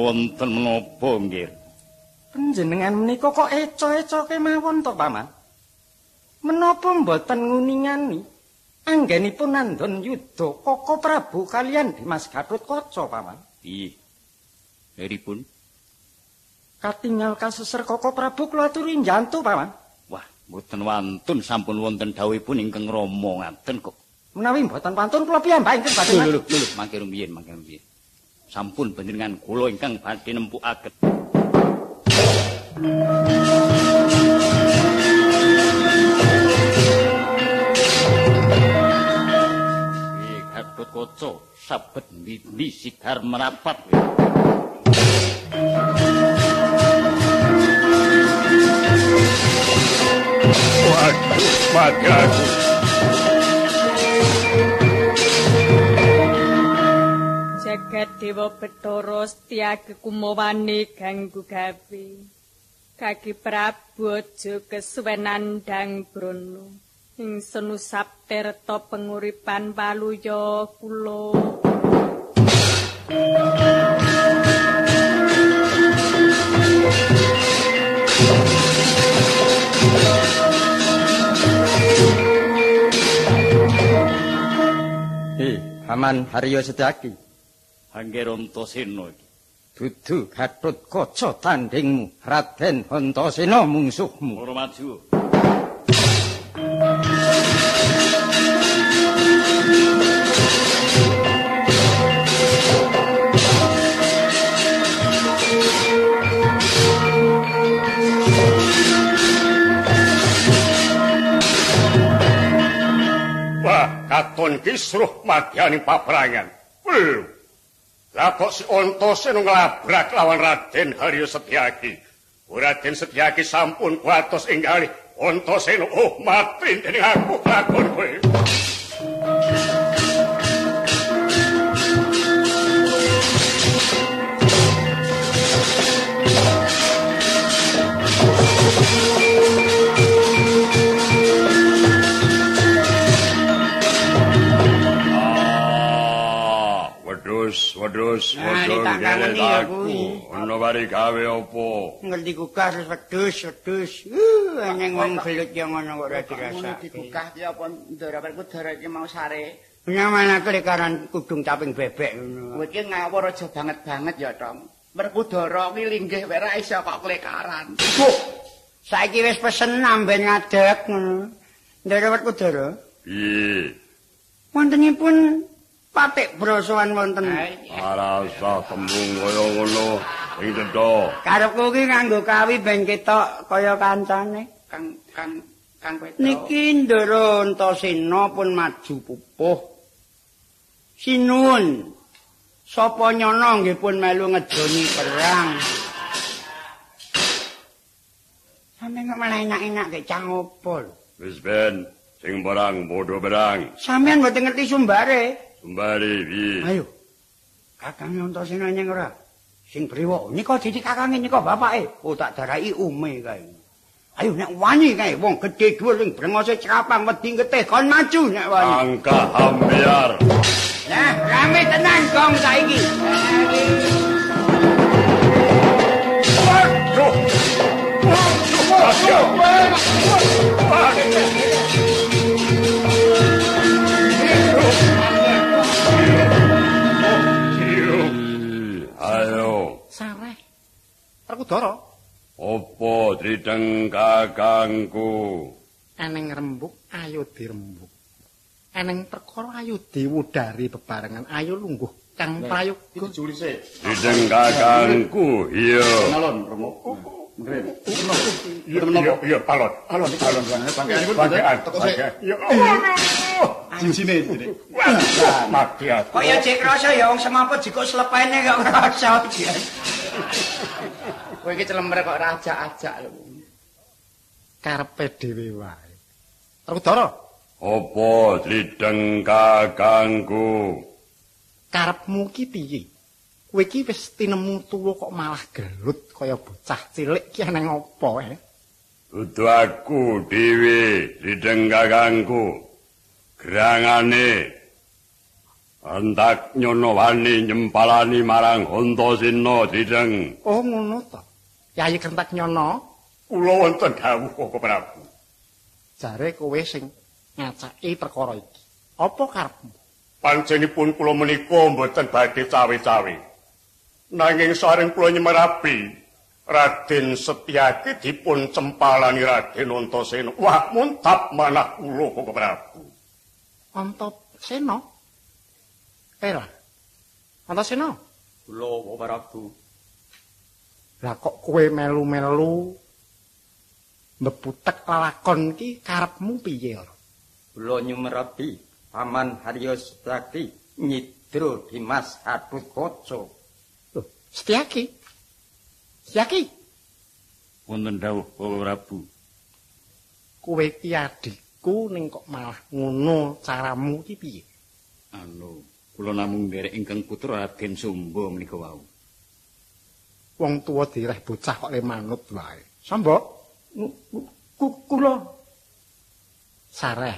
wonten menapa nggih? Panjenengan menika kok eco-eco kemawon to, Paman? Menapa mboten nguningani anggenipun nandhon yudha Koko Prabu kaliyan Dimas Gatotkaca, Paman? Piye? Deripun katingal kaseser Koko Prabu kula aturi njantu, Paman. Wah, mboten wantun sampun wonten dawuhipun ingkang rama ngaten kok. Menawi mboten pantun kula piyambak ingkang badhe. Lho, mangke rumiyin. Sampun panjenengan kula ingkang badhe nempukaken. Gatotkaca sabet ndi sigar merapat. Waduh, padaku. Jagat Dewa Bathara Setyaki kumawani ganggu gawe. Kaki Prabu aja kesuwenan ndang brono. Ingsun usap tirta penguripan paluya kula. Paman Haryo Setyaki. Angger Antasena iki. Dudu Gatotkaca tandhingmu, Raden Antasena mungsuhmu. Ora maju. Wah, katon kisruh madyaning paprangan. Lah kok si Antasena nglabrak lawan Raden Haryo Setyaki. Raden Setyaki sampun kuatos inggalih Antasena mati dening aku lakon kowe. Wedhus gele aku. Ono bari gawe apa? Ngerti kukah terus wedhus. Neng wong belut yang ngono kok ora dirasake. Dikukah ki apa ndara Werkudara iki mau sare. Nyamanake lekaran kudung caping bebek ngono. Kowe iki ngawur aja banget ya, Tong. Werkudara ki linggih wae ra iso kok klekaran. Saiki wis pesen amben ngadeg ngono. Ndara Werkudara. Piye? Wontenipun patik brosoan wonten. Ora usah tembung kaya ngono. Ing cetha. Karepku ki nganggo kawi ben ketok kaya kancane. Kang Petra. Niki Ndara Antasena pun maju pupuh. Sinuwun. Sapa nyana nggih pun melu ngedoni perang. Sampeyan kok malah enak-enak ge cang opo lho. Wis ben sing perang padha perang. Sampeyan mboten ngerti sumbare. Sumbare piye? Ayo. Kakang Antasena nyeng ora. Sing briwa nika dadi kakange nika bapake. Oh tak darai ume kae. Ayo nek wani kae wong gedhe dhuwur sing brengose crapang wedi getih kon maju nek wani. Angka ambiar. Nah, rame tenan gong saiki. Ayo. Sareh. Werkudara. Apa tridheng kakangku? Eneng rembug ayo dirembug. Eneng perkara ayo diwudari bebarengan ayo lungguh kang prayoga. Iki julise. Tridheng kakangku, iya. Nalon rembug. Mren. Iya, palon. Bangkean. Iya. Cincine. Mati aku. Kaya jek krasa ya wong semaput jiko slepene kok krasa. Kowe iki celemer kok rajak-ajak lho. Karepe dhewe wae. Werkudara. Apa tridheng kakangku? Karepmu ki piye? Kowe iki wis tinemu tuwa kok malah gelut kaya bocah cilik ki nang apa Dudu aku dhewe tridheng kakangku. Gerangane antak nyono wani nyempalani marang Antasena tridheng. Oh ngono to. Yayi Kentak Nyono, Kula wonten dawuh Koko Prabu. jare kowe sing ngacaki perkara iki. Apa karepmu? Panjenipun kula menika mboten badhe cawe-cawe. Nanging sareng kula nyemerapi Raden Setyaki dipun cempalani Raden Antasena. Wah, muntap manah kula Koko Prabu. Antasena? Era. Antasena? Kula Koko Prabu. Lah kok kowe melu-melu mbebutek lalakon ki karepmu piye? Kula nyumerabi Paman Haryo Setyaki nyidro Dimas Gatotkaca. Loh, Setyaki? Wonten dawuh Koko Prabu. Kowe ki adikku. iku ning kok malah ngono caramu iki piye? Kula namung nderek ingkang putra Raden Sumba menika wau. Wong tuwa direh bocah kok le manut wae. Samba? Kula sareh.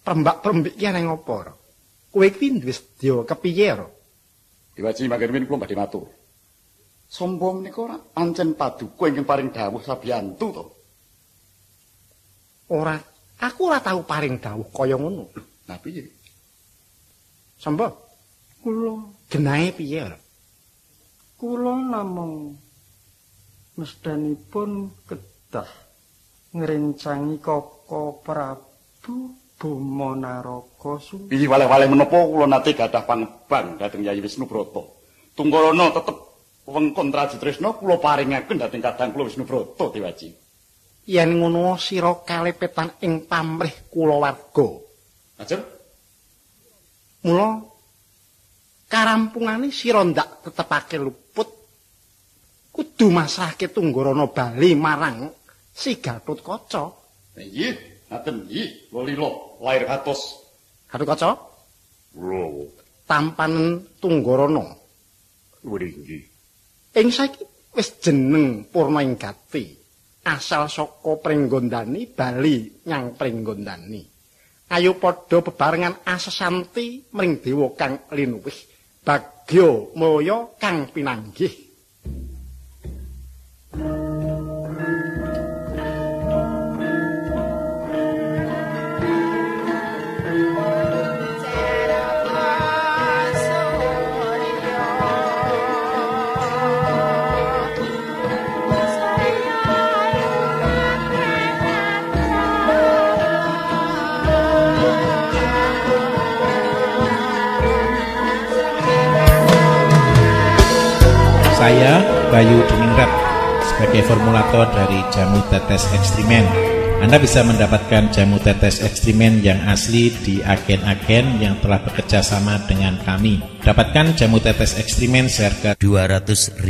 Perembak-perembik ki ana ngopo? Kowe iki duwe sedya kepiye ora? Diwaji mangken kula badhe matur. Samba menika ora pancen paduka ingkang paring dawuh sabiyantu to. Ora, aku ora tahu paring dawuh kaya ngono. Lah piye? Samba, Kula genahe piye ora? kula namung mestanipun kedah ngrencangi Koko Prabu Boma Naraka Sumba. Piye waleh-waleh menapa kula nate gadah pangebang dhateng Yayi Wisnubrata. Tunggarana tetep wengkon Trajitresna kula paringaken dhateng kadang kula Wisnubrata Dewaji. Yen ngono sira kalepetan ing pamrih kulawarga. Ajeng. Mula karampungane sira ndak tetepake luput. Kudu masrahke Tunggarana bali marang si Gatotkaca. Nggih, ngaten nggih. Kula lila lair kados Gatotkaca? Kula tampanen Tunggarana. nggih. Ing saiki wis jeneng Purnainggati. Asal saka Pringgondani bali nyang Pringgondani. Ayo padha bebarengan asesanti mring dewa kang linuwih. Bagya Maya kang pinanggih. Saya, Bayu Diningrat, sebagai formulator dari jamu tetes ekstrimen. Anda bisa mendapatkan jamu tetes ekstrimen yang asli di agen-agen yang telah bekerja sama dengan kami. Dapatkan jamu tetes ekstrimen seharga Rp200.000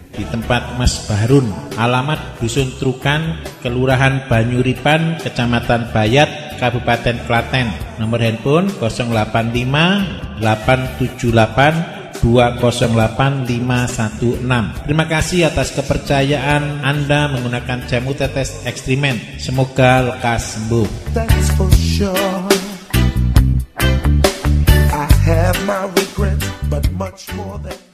di tempat Mas Bahrun, alamat Dusun Trukan, Kelurahan Banyuripan, Kecamatan Bayat, Kabupaten Klaten. Nomor handphone 085 878 208516. Terima kasih atas kepercayaan Anda menggunakan jamu tetes ekstrimen. Semoga lekas sembuh. That's for sure. I have my regrets, but much more than